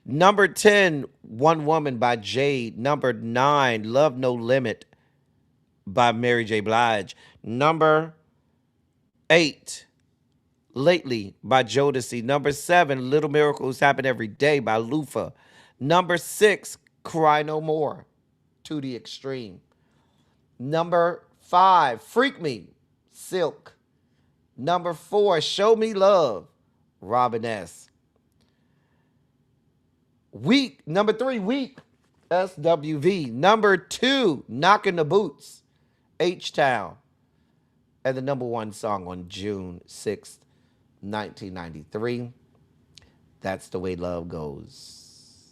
Number 10, One Woman by Jade. Number 9, Love No Limit by Mary J. Blige. Number 8, Lately by Jodeci. Number 7, Little Miracles Happen Every Day by Lufa. Number 6, Cry No More, To the Extreme. Number 5, Freak Me, Silk. Number 4, Show Me Love, Robin S. Weak. Number 3, Weak, SWV. Number 2, Knockin' the Boots, H-Town. And the number 1 song on June 6th, 1993, That's the Way Love Goes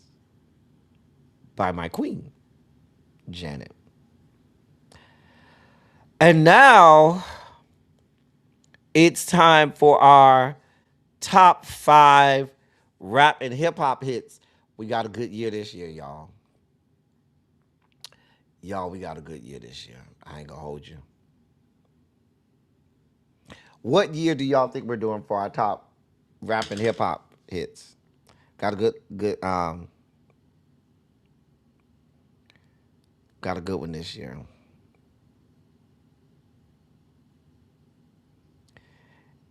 by my queen, Janet. And now it's time for our top 5 rap and hip hop hits. We got a good year this year, y'all. We got a good year this year. I ain't gonna hold you. What year do y'all think we're doing for our top rap and hip hop hits? Got a good one this year.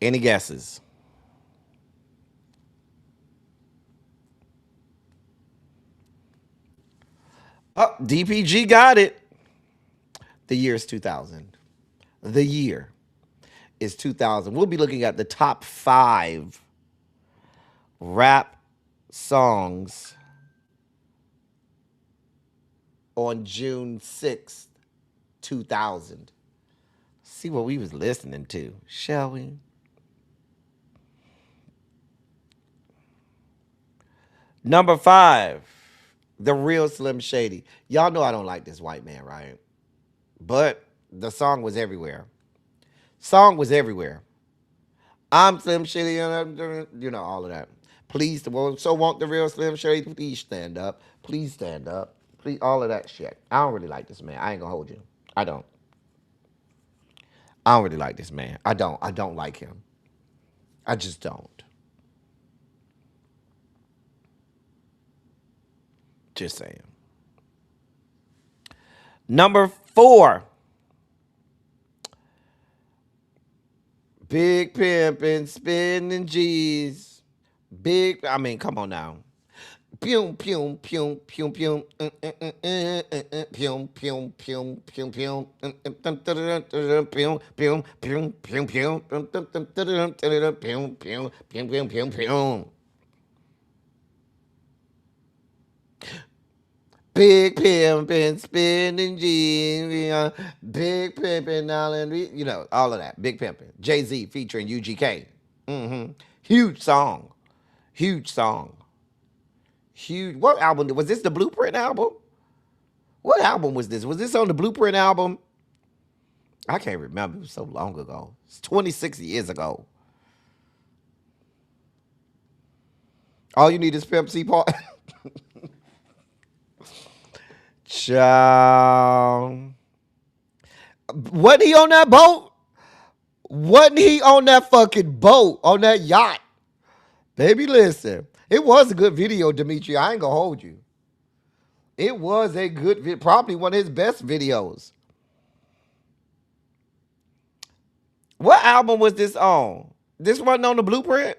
Any guesses? Oh, DPG got it. The year is 2000. The year is 2000. We'll be looking at the top 5 rap songs on June 6th, 2000. See what we was listening to, shall we? Number 5, The Real Slim Shady. Y'all know I don't like this white man, right? But the song was everywhere. I'm Slim Shady, and all of that. Please, so want the real Slim Shady. Please stand up. Please stand up. Please, all of that shit. I don't really like this man. I ain't gonna hold you. I don't really like this man. I don't like him. I just don't. Just saying. Number 4, Big pimpin', spinning G's. I mean, come on now. Pew, pew, pew, pew, pew. Pew, pew, pew, pew, pew. Pew, pew, pew, pew, pew. Pew, pew, pew, pew, pew, pew. Big pimpin', spinning jeans, big pimpin', Allen, all of that. Big pimpin'. Jay-Z featuring UGK. Huge song. Huge song. Huge. What album? Was this the Blueprint album? What album was this? Was this on the Blueprint album? I can't remember. It was so long ago. It's 26 years ago. All you need is Pimp C part. Child. Wasn't he on that boat? Wasn't he on that fucking boat? On that yacht? Baby, listen. It was a good video, Dimitri. I ain't gonna hold you. It was a good video. Probably one of his best videos. What album was this on? This wasn't on the Blueprint?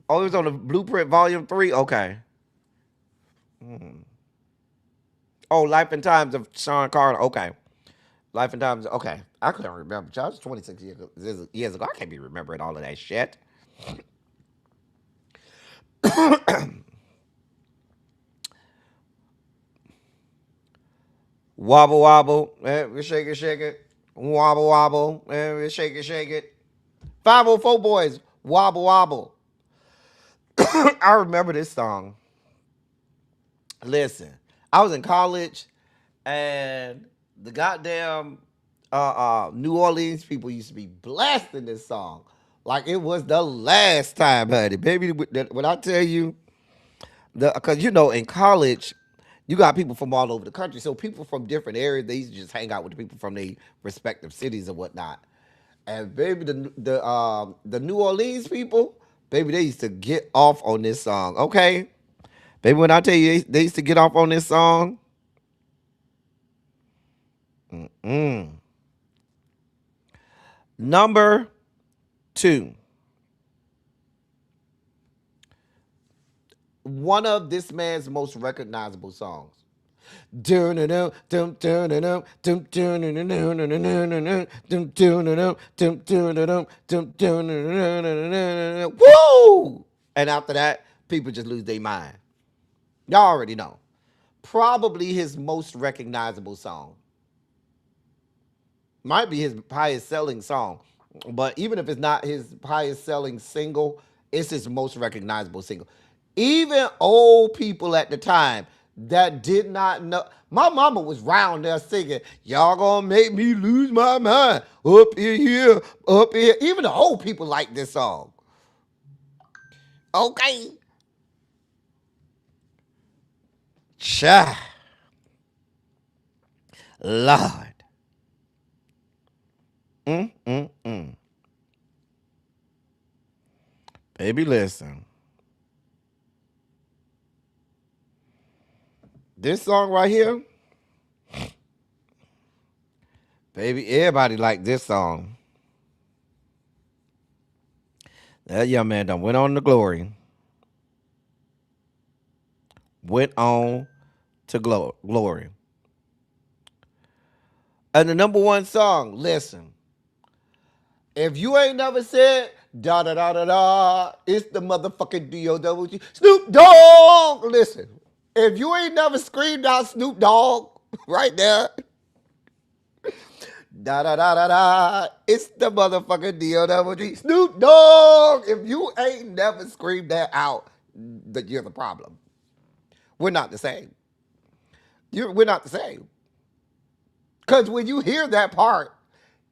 Oh, it was on the Blueprint Volume 3? Okay. Oh, Life and Times of Sean Carter. Okay. Life and Times. Okay. I couldn't remember. That was 26 years ago. I can't be remembering all of that shit. Wobble, wobble. Shake it, shake it. Wobble, wobble. Shake it, shake it. 504 Boys. Wobble, wobble. I remember this song. Listen, I was in college, and the goddamn New Orleans people used to be blasting this song like it was the last time, honey. Baby, when I tell you, because in college, you got people from all over the country, so people from different areas, they used to just hang out with the people from their respective cities and whatnot. And baby, the New Orleans people, baby, they used to get off on this song, okay? Baby, when I tell you they used to get off on this song, Number 2. One of this man's most recognizable songs. Woo! And after that, people just lose their mind. Y'all already know. Probably his most recognizable song. Might be his highest selling song. But even if it's not his highest selling single, it's his most recognizable single. Even old people at the time that did not know. My mama was round there singing, y'all gonna make me lose my mind. Up in here, up in here. Even the old people like this song. Okay. Cha. Lord. Baby, listen. This song right here, baby, everybody like this song. That young man done went on to glory. Went on to glory. And the number one song, listen. If you ain't never said da da da da da, it's the motherfucking D-O-double-G. Snoop Dogg! Listen, if you ain't never screamed out Snoop Dogg right there, da da da da da, it's the motherfucking D-O-double-G. Snoop Dogg! If you ain't never screamed that out, then you're the problem. We're not the same. We're not the same. Because when you hear that part,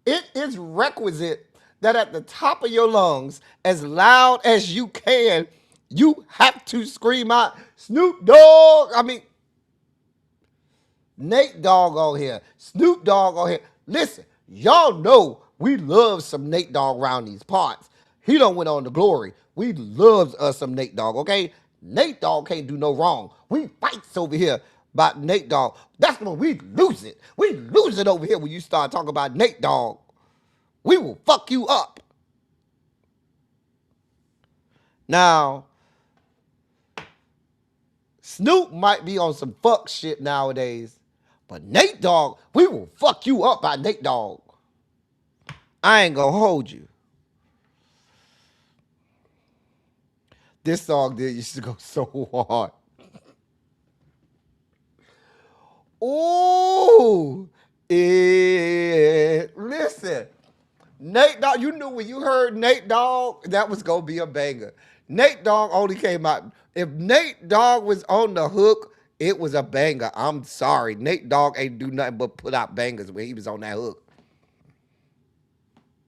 it is requisite that at the top of your lungs, as loud as you can, you have to scream out, Snoop Dogg. I mean, Nate Dogg on here, Snoop Dogg on here. Listen, y'all know we love some Nate Dogg around these parts. He done went on to glory. We love us some Nate Dogg, okay? Nate Dogg can't do no wrong. We fights over here. about Nate Dogg. That's when we lose it. We lose it over here when you start talking about Nate Dogg. We will fuck you up. Now, Snoop might be on some fuck shit nowadays, but Nate Dogg, we will fuck you up by Nate Dogg. I ain't gonna hold you. This song did used to go so hard. Ooh, listen, Nate Dogg, you knew when you heard Nate Dogg, that was gonna be a banger. Nate Dogg only came out. If Nate Dogg was on the hook, it was a banger. I'm sorry. Nate Dogg ain't do nothing but put out bangers when he was on that hook.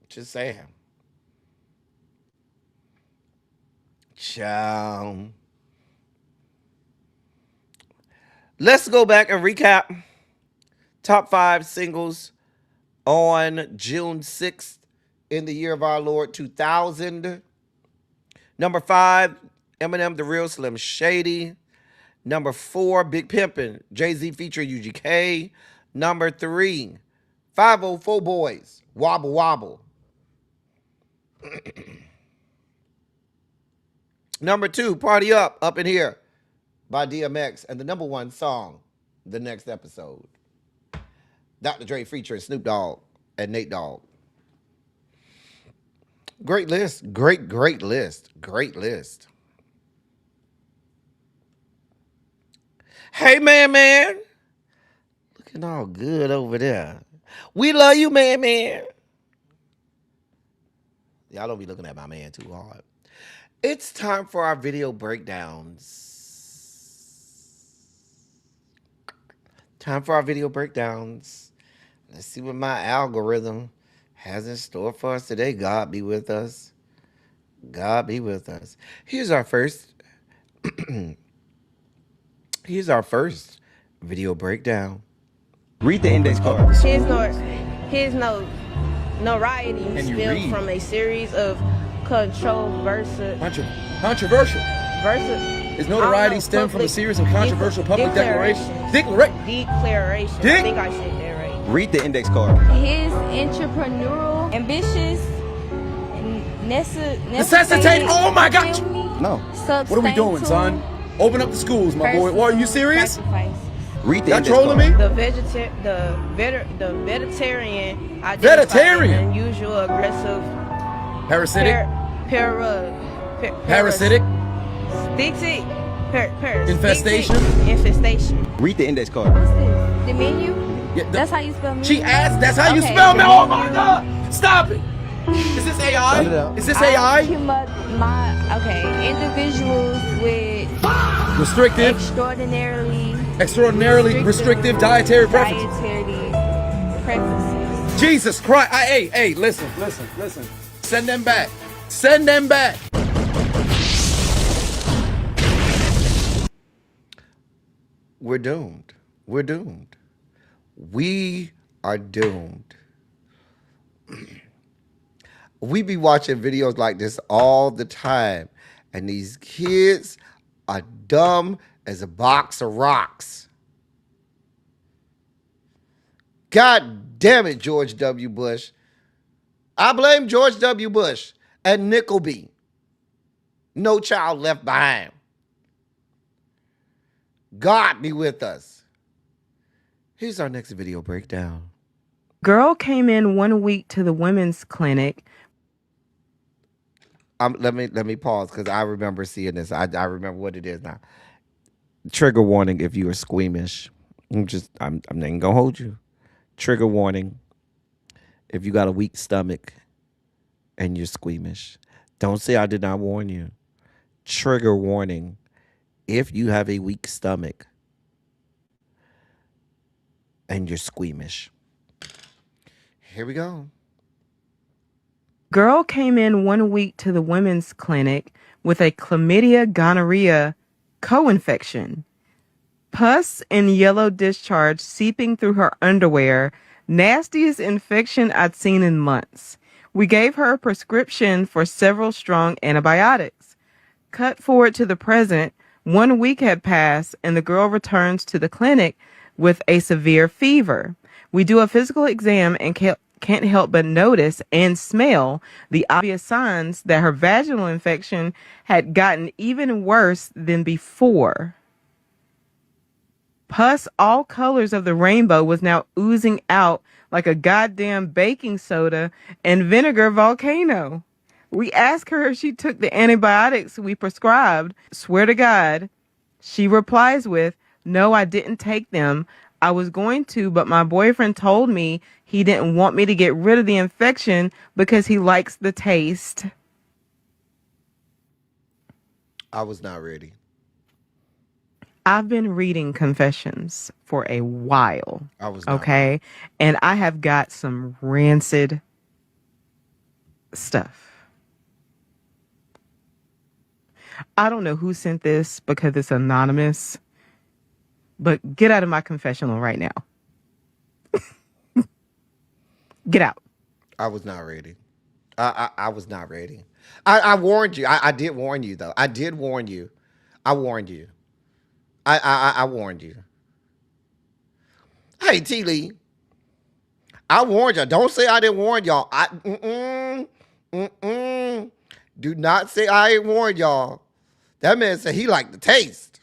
Just saying. Ciao. Let's go back and recap top 5 singles on June 6th in the year of our Lord 2000. Number 5, Eminem, The Real Slim Shady. Number 4, Big Pimpin', Jay-Z featuring UGK. Number 3, 504 Boys, Wobble Wobble. Number 2, Party Up in Here by DMX. And the number 1 song, the next episode, Dr. Dre featuring Snoop Dogg and Nate Dogg. Great list. Great list. Great list. Hey, man. Looking all good over there. We love you, man. Y'all don't be looking at my man too hard. It's time for our video breakdowns. Let's see what my algorithm has in store for us today. God be with us. Here's our first video breakdown. Read the index card. His notoriety stemmed from a series of controversial. His notoriety stemmed from a series of controversial public declarations. Declarations. I think I said that right. Read the index card. His entrepreneurial, ambitious, Necessitate. Oh my God. No. What are we doing, son? Open up the schools, my boy. What, are you serious? Sacrifice. Read the Y'all index trolling card. me? The vegetarian. Vegetarian? Unusual, aggressive. Parasitic. Parasitic. Infestation. Read the index card. What's this? The menu? Yeah, That's how you spell menu? She asked. That's how you Okay, spell the me. Oh menu. my God! Stop it. Is this AI? Is this AI? Individuals with Restrictive. extraordinarily restrictive dietary preferences. Jesus Christ. Hey, listen. Send them back. We're doomed. We are doomed. We be watching videos like this all the time, and these kids are dumb as a box of rocks. God damn it, George W. Bush. I blame George W. Bush and Nickelby. No Child Left Behind. God be with us. Here's our next video breakdown. Girl came in 1 week to the women's clinic. Let me pause because I remember seeing this. I remember what it is now. Trigger warning if you are squeamish. I'm not even gonna hold you. Trigger warning if you got a weak stomach and you're squeamish. Don't say I did not warn you. Trigger warning if you have a weak stomach and you're squeamish. Here we go. Girl came in 1 week to the women's clinic with a chlamydia gonorrhea co-infection. Pus and yellow discharge seeping through her underwear. Nastiest infection I'd seen in months. We gave her a prescription for several strong antibiotics. Cut forward to the present. 1 week had passed, and the girl returns to the clinic with a severe fever. We do a physical exam and can't help but notice and smell the obvious signs that her vaginal infection had gotten even worse than before. Pus, all colors of the rainbow, was now oozing out like a goddamn baking soda and vinegar volcano. We asked her if she took the antibiotics we prescribed. Swear to God, she replies with, "No, I didn't take them. I was going to, but my boyfriend told me he didn't want me to get rid of the infection because he likes the taste." I was not ready. I've been reading confessions for a while. I was not okay, ready. and I have got some rancid stuff. I don't know who sent this because it's anonymous, but get out of my confessional right now. Get out. I was not ready. I was not ready. I warned you. I did warn you, though. I did warn you. I warned you. I warned you. Hey, T. Lee. I warned y'all. Don't say I didn't warn y'all. Do not say I ain't warned y'all. That man said he liked the taste.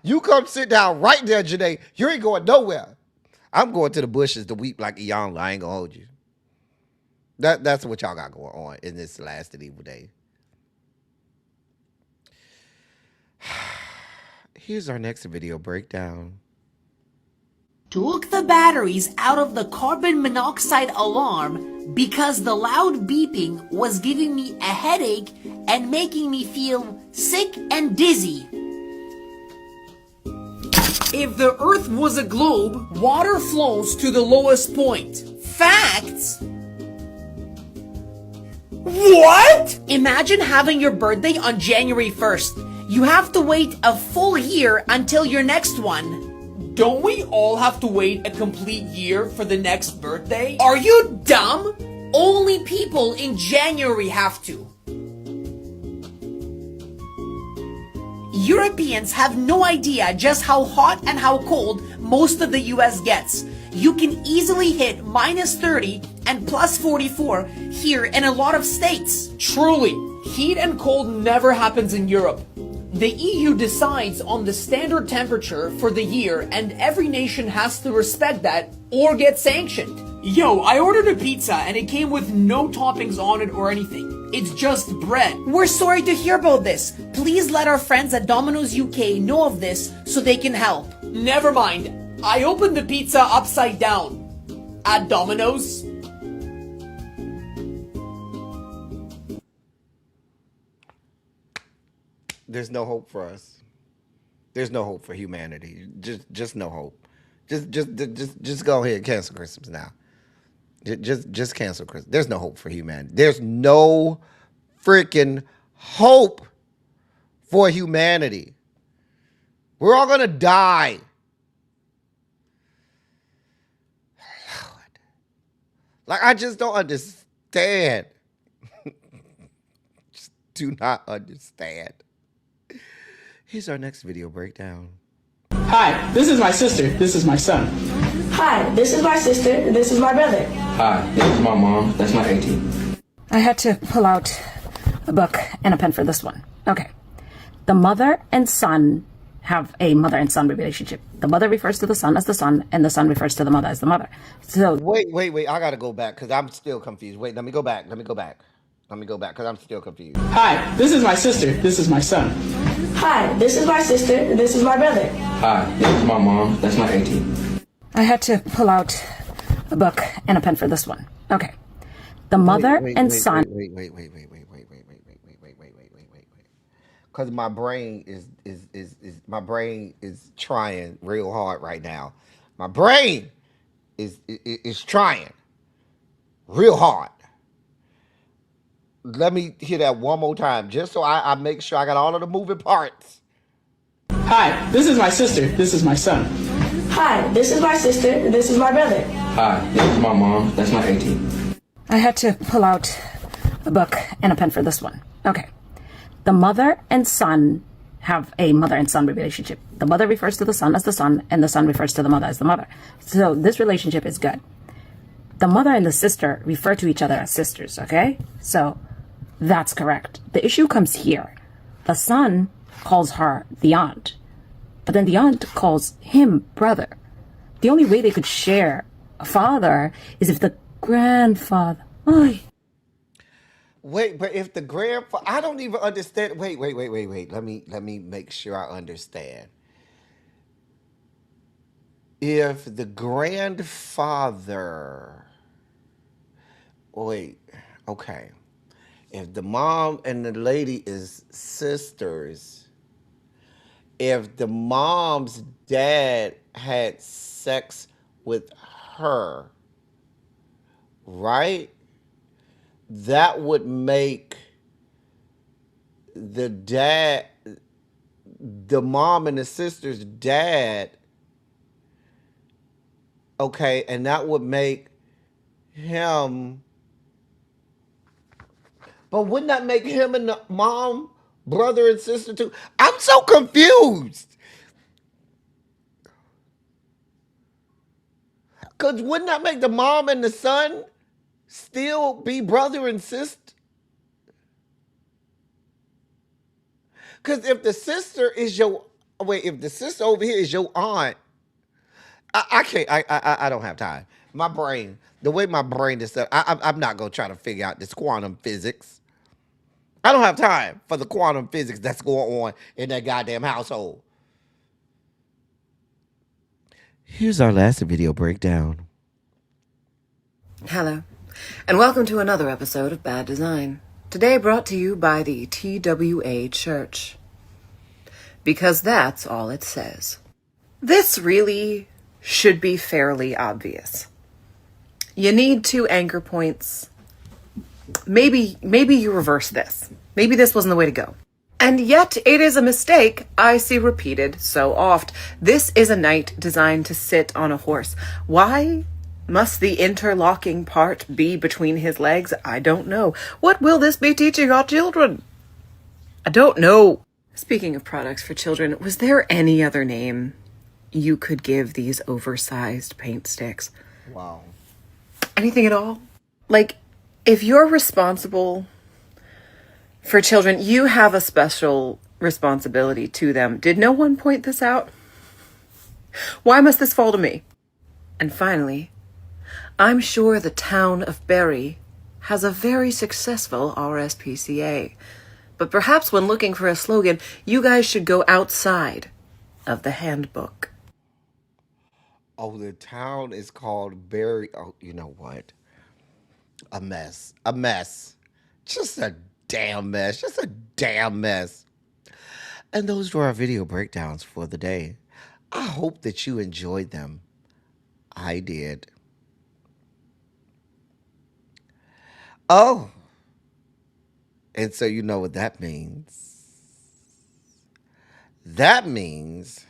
You come sit down right there, Janae. You ain't going nowhere. I'm going to the bushes to weep like a young. I ain't gonna hold you. That's what y'all got going on in this last and evil day. Here's our next video breakdown. Took the batteries out of the carbon monoxide alarm because the loud beeping was giving me a headache and making me feel sick and dizzy. If the Earth was a globe, water flows to the lowest point. Facts? What? Imagine having your birthday on January 1st. You have to wait a full year until your next one. Don't we all have to wait a complete year for the next birthday? Are you dumb? Only people in January have to. Europeans have no idea just how hot and how cold most of the US gets. You can easily hit -30 and +44 here in a lot of states. Truly, heat and cold never happens in Europe. The EU decides on the standard temperature for the year, and every nation has to respect that or get sanctioned. Yo, I ordered a pizza and it came with no toppings on it or anything. It's just bread. We're sorry to hear about this. Please let our friends at Domino's UK know of this so they can help. Never mind. I opened the pizza upside down. At Domino's. There's no hope for us. There's no hope for humanity. Just no hope. Just go ahead and cancel Christmas now. Just cancel Christmas. There's no hope for humanity. There's no freaking hope for humanity. We're all gonna die. Lord. Like, I just don't understand. Just do not understand. Here's our next video breakdown. Hi, this is my sister. This is my son. Hi, this is my sister. This is my brother. Hi, this is my mom. That's my auntie. I had to pull out a book and a pen for this one. Okay. The mother and son have a mother and son relationship. The mother refers to the son as the son, and the son refers to the mother as the mother. So wait. I gotta go back because I'm still confused. Wait, let me go back because I'm still confused. Hi, this is my sister. This is my son. Hi, this is my sister. This is my brother. Hi, this is my mom. That's my auntie. I had to pull out a book and a pen for this one. Okay. The mother and son. Wait. Because my brain is trying real hard right now. My brain is trying real hard. Let me hear that one more time, just so I make sure I got all of the moving parts. Hi, this is my sister. This is my son. Hi, this is my sister. This is my brother. Hi, this is my mom. That's my auntie. I had to pull out a book and a pen for this one. Okay. The mother and son have a mother and son relationship. The mother refers to the son as the son, and the son refers to the mother as the mother. So this relationship is good. The mother and the sister refer to each other as sisters, okay? So that's correct. The issue comes here. The son calls her the aunt, but then the aunt calls him brother. The only way they could share a father is if the grandfather... Oy. Wait, but if the grandfather... I don't even understand. Wait. Let me make sure I understand. If the grandfather... Wait, okay. If the mom and the lady is sisters, if the mom's dad had sex with her, right? That would make the dad, the mom and the sister's dad, okay, and that would make him... But wouldn't that make him and the mom brother and sister too? I'm so confused. Because wouldn't that make the mom and the son still be brother and sister? Because if the sister is your... Wait, if the sister over here is your aunt, I can't... I don't have time. My brain, the way my brain is set, I'm not going to try to figure out this quantum physics. I don't have time for the quantum physics that's going on in that goddamn household. Here's our last video breakdown. Hello, and welcome to another episode of Bad Design. Today brought to you by the TWA Church. Because that's all it says. This really should be fairly obvious. You need 2 anchor points. Maybe you reverse this. Maybe this wasn't the way to go. And yet it is a mistake I see repeated so oft. This is a knight designed to sit on a horse. Why must the interlocking part be between his legs? I don't know. What will this be teaching our children? I don't know. Speaking of products for children, was there any other name you could give these oversized paint sticks? Wow. Anything at all? Like, if you're responsible for children, you have a special responsibility to them. Did no one point this out? Why must this fall to me? And finally, I'm sure the town of Bury has a very successful RSPCA. But perhaps when looking for a slogan, you guys should go outside of the handbook. Oh, the town is called Bury. Oh, you know what? A mess. A mess. Just a damn mess. Just a damn mess. And those were our video breakdowns for the day. I hope that you enjoyed them. I did. Oh. And so you know what that means. That means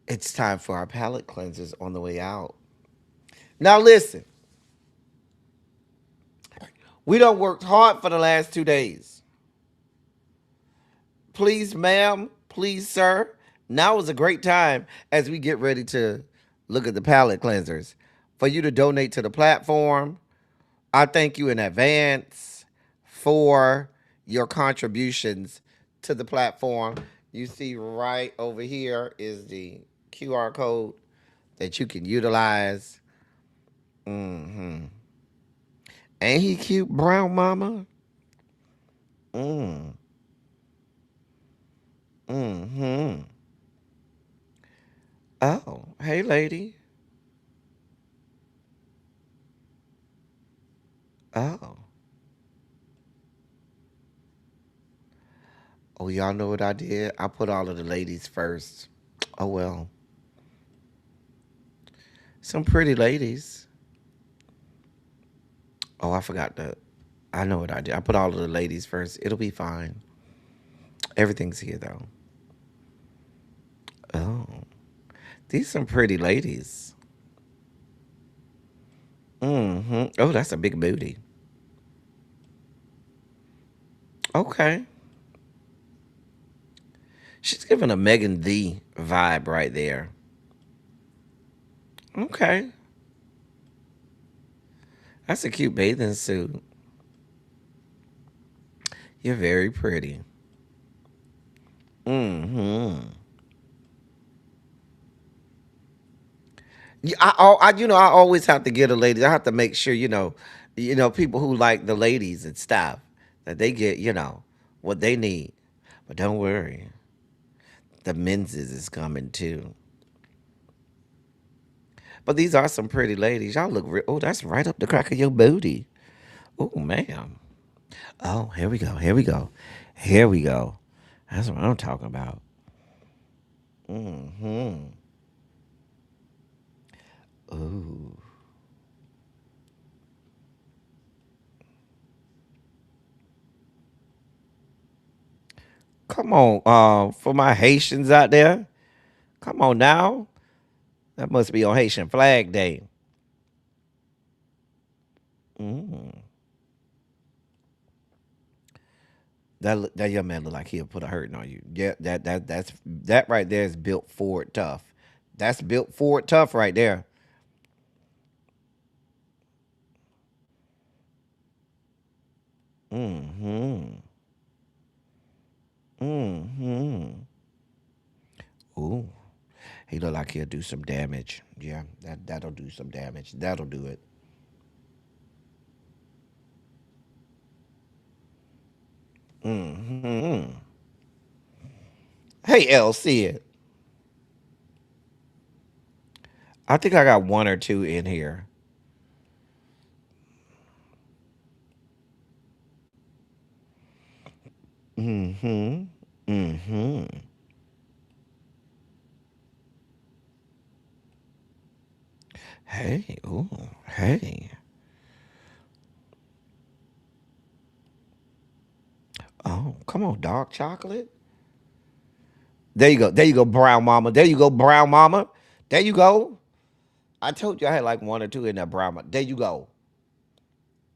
it's time for our palate cleansers on the way out. Now listen. We done worked hard for the last 2 days. Please, ma'am, please, sir. Now is a great time as we get ready to look at the palate cleansers. For you to donate to the platform, I thank you in advance for your contributions to the platform. You see right over here is the QR code that you can utilize. Ain't he cute, brown mama? Oh, hey, lady. Oh. Oh, y'all know what I did? I put all of the ladies first. Oh, well. Some pretty ladies. Oh, I forgot that. I know what I did. I put all of the ladies first. It'll be fine. Everything's here, though. Oh. These some pretty ladies. Oh, that's a big booty. Okay. She's giving a Megan Thee vibe right there. Okay. That's a cute bathing suit. You're very pretty. Yeah, I always have to get a lady. I have to make sure, people who like the ladies and stuff, that they get, what they need. But don't worry, the menses is coming too. But these are some pretty ladies. Y'all look real. Oh, that's right up the crack of your booty. Oh, ma'am. Oh, here we go. Here we go. Here we go. That's what I'm talking about. Ooh. Come on, for my Haitians out there. Come on now. That must be on Haitian Flag Day. That young man look like he'll put a hurting on you. Yeah, that right there is built forward tough. That's built forward tough right there. Mm-hmm. Mm-hmm. Ooh. He look like he'll do some damage. Yeah, that'll do some damage. That'll do it. Mm-hmm. Hey, LC. I think I got one or two in here. Mm-hmm. Mm-hmm. Hey, ooh, hey. Oh, come on, dark chocolate. There you go. There you go, brown mama. There you go, brown mama. There you go. I told you I had like one or two in that brown mama. There you go.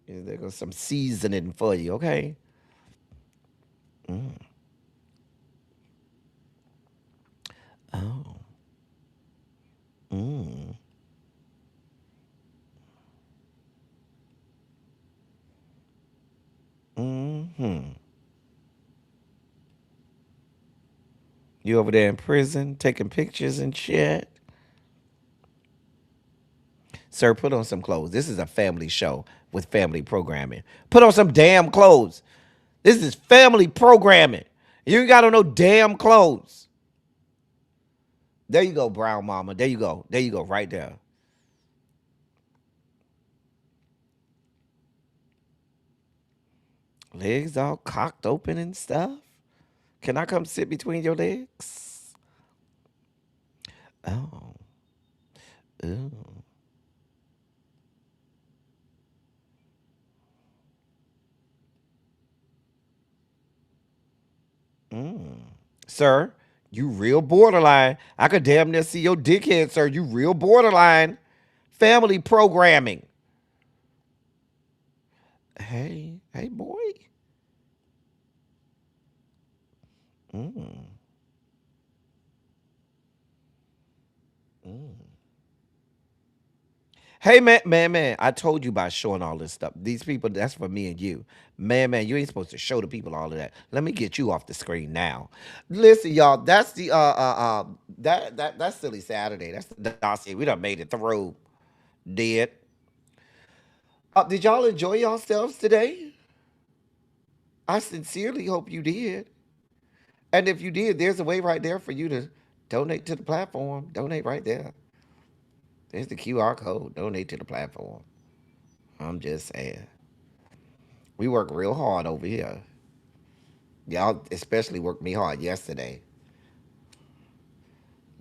There goes some seasoning for you, okay? Mm. Oh. Mm. Mm-hmm. You over there in prison taking pictures and shit? Sir, put on some clothes. This is a family show with family programming. Put on some damn clothes. This is family programming. You ain't got on no damn clothes. There you go, brown mama. There you go. There you go, right there. Legs all cocked open and stuff. Can I come sit between your legs? Oh. Ooh. Mm. Sir, you real borderline. I could damn near see your dickhead, sir. You real borderline. Family programming. Hey, hey, boy. Mm. Mm. Hey, man. I told you about showing all this stuff. These people, that's for me and you. Man, you ain't supposed to show the people all of that. Let me get you off the screen now. Listen, y'all, that's the that's Silly Saturday. That's the dossier. We done made it through. Did. Did y'all enjoy yourselves today? I sincerely hope you did. And if you did, there's a way right there for you to donate to the platform. Donate right there. There's the QR code. Donate to the platform. I'm just saying. We work real hard over here. Y'all especially worked me hard yesterday.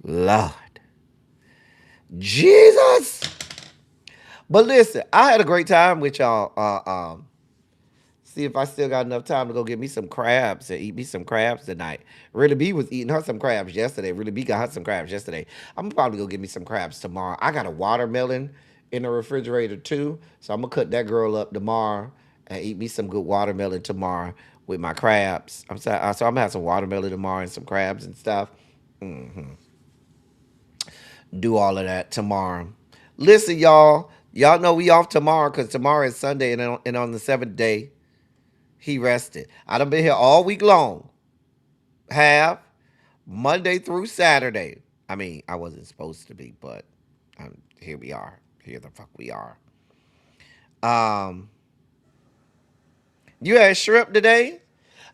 Lord. Jesus. But listen, I had a great time with y'all. See if I still got enough time to go get me some crabs and eat me some crabs tonight. Really B was eating her some crabs yesterday. Really B got her some crabs yesterday. I'm probably gonna get me some crabs tomorrow. I got a watermelon in the refrigerator too. So I'm gonna cut that girl up tomorrow and eat me some good watermelon tomorrow with my crabs. So I'm gonna have some watermelon tomorrow and some crabs and stuff. Do all of that tomorrow. Listen, y'all. Y'all know we off tomorrow because tomorrow is Sunday, and on the 7th day, he rested. I done been here all week long. Have Monday through Saturday. I mean, I wasn't supposed to be, but here we are. Here the fuck we are. You had shrimp today?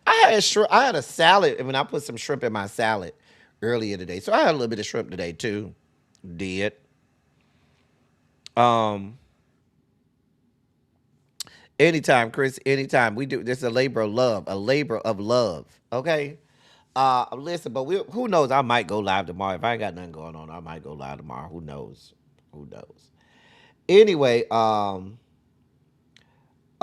I had shrimp. I had a salad, and when I put some shrimp in my salad earlier today, so I had a little bit of shrimp today too. Did. Anytime, Chris. Anytime we do. This is a labor of love. A labor of love. Okay. Listen, but who knows? I might go live tomorrow. If I ain't got nothing going on, I might go live tomorrow. Who knows? Who knows? Anyway, as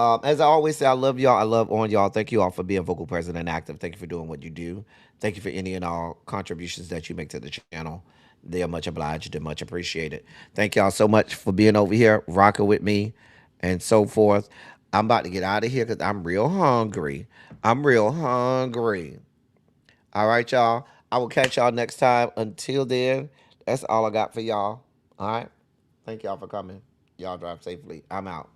I always say, I love y'all. I love on y'all. Thank you all for being vocal, present, and active. Thank you for doing what you do. Thank you for any and all contributions that you make to the channel. They are much obliged and much appreciated. Thank y'all so much for being over here, rocking with me, and so forth. I'm about to get out of here because I'm real hungry. I'm real hungry. All right, y'all. I will catch y'all next time. Until then, that's all I got for y'all. All right. Thank y'all for coming. Y'all drive safely. I'm out.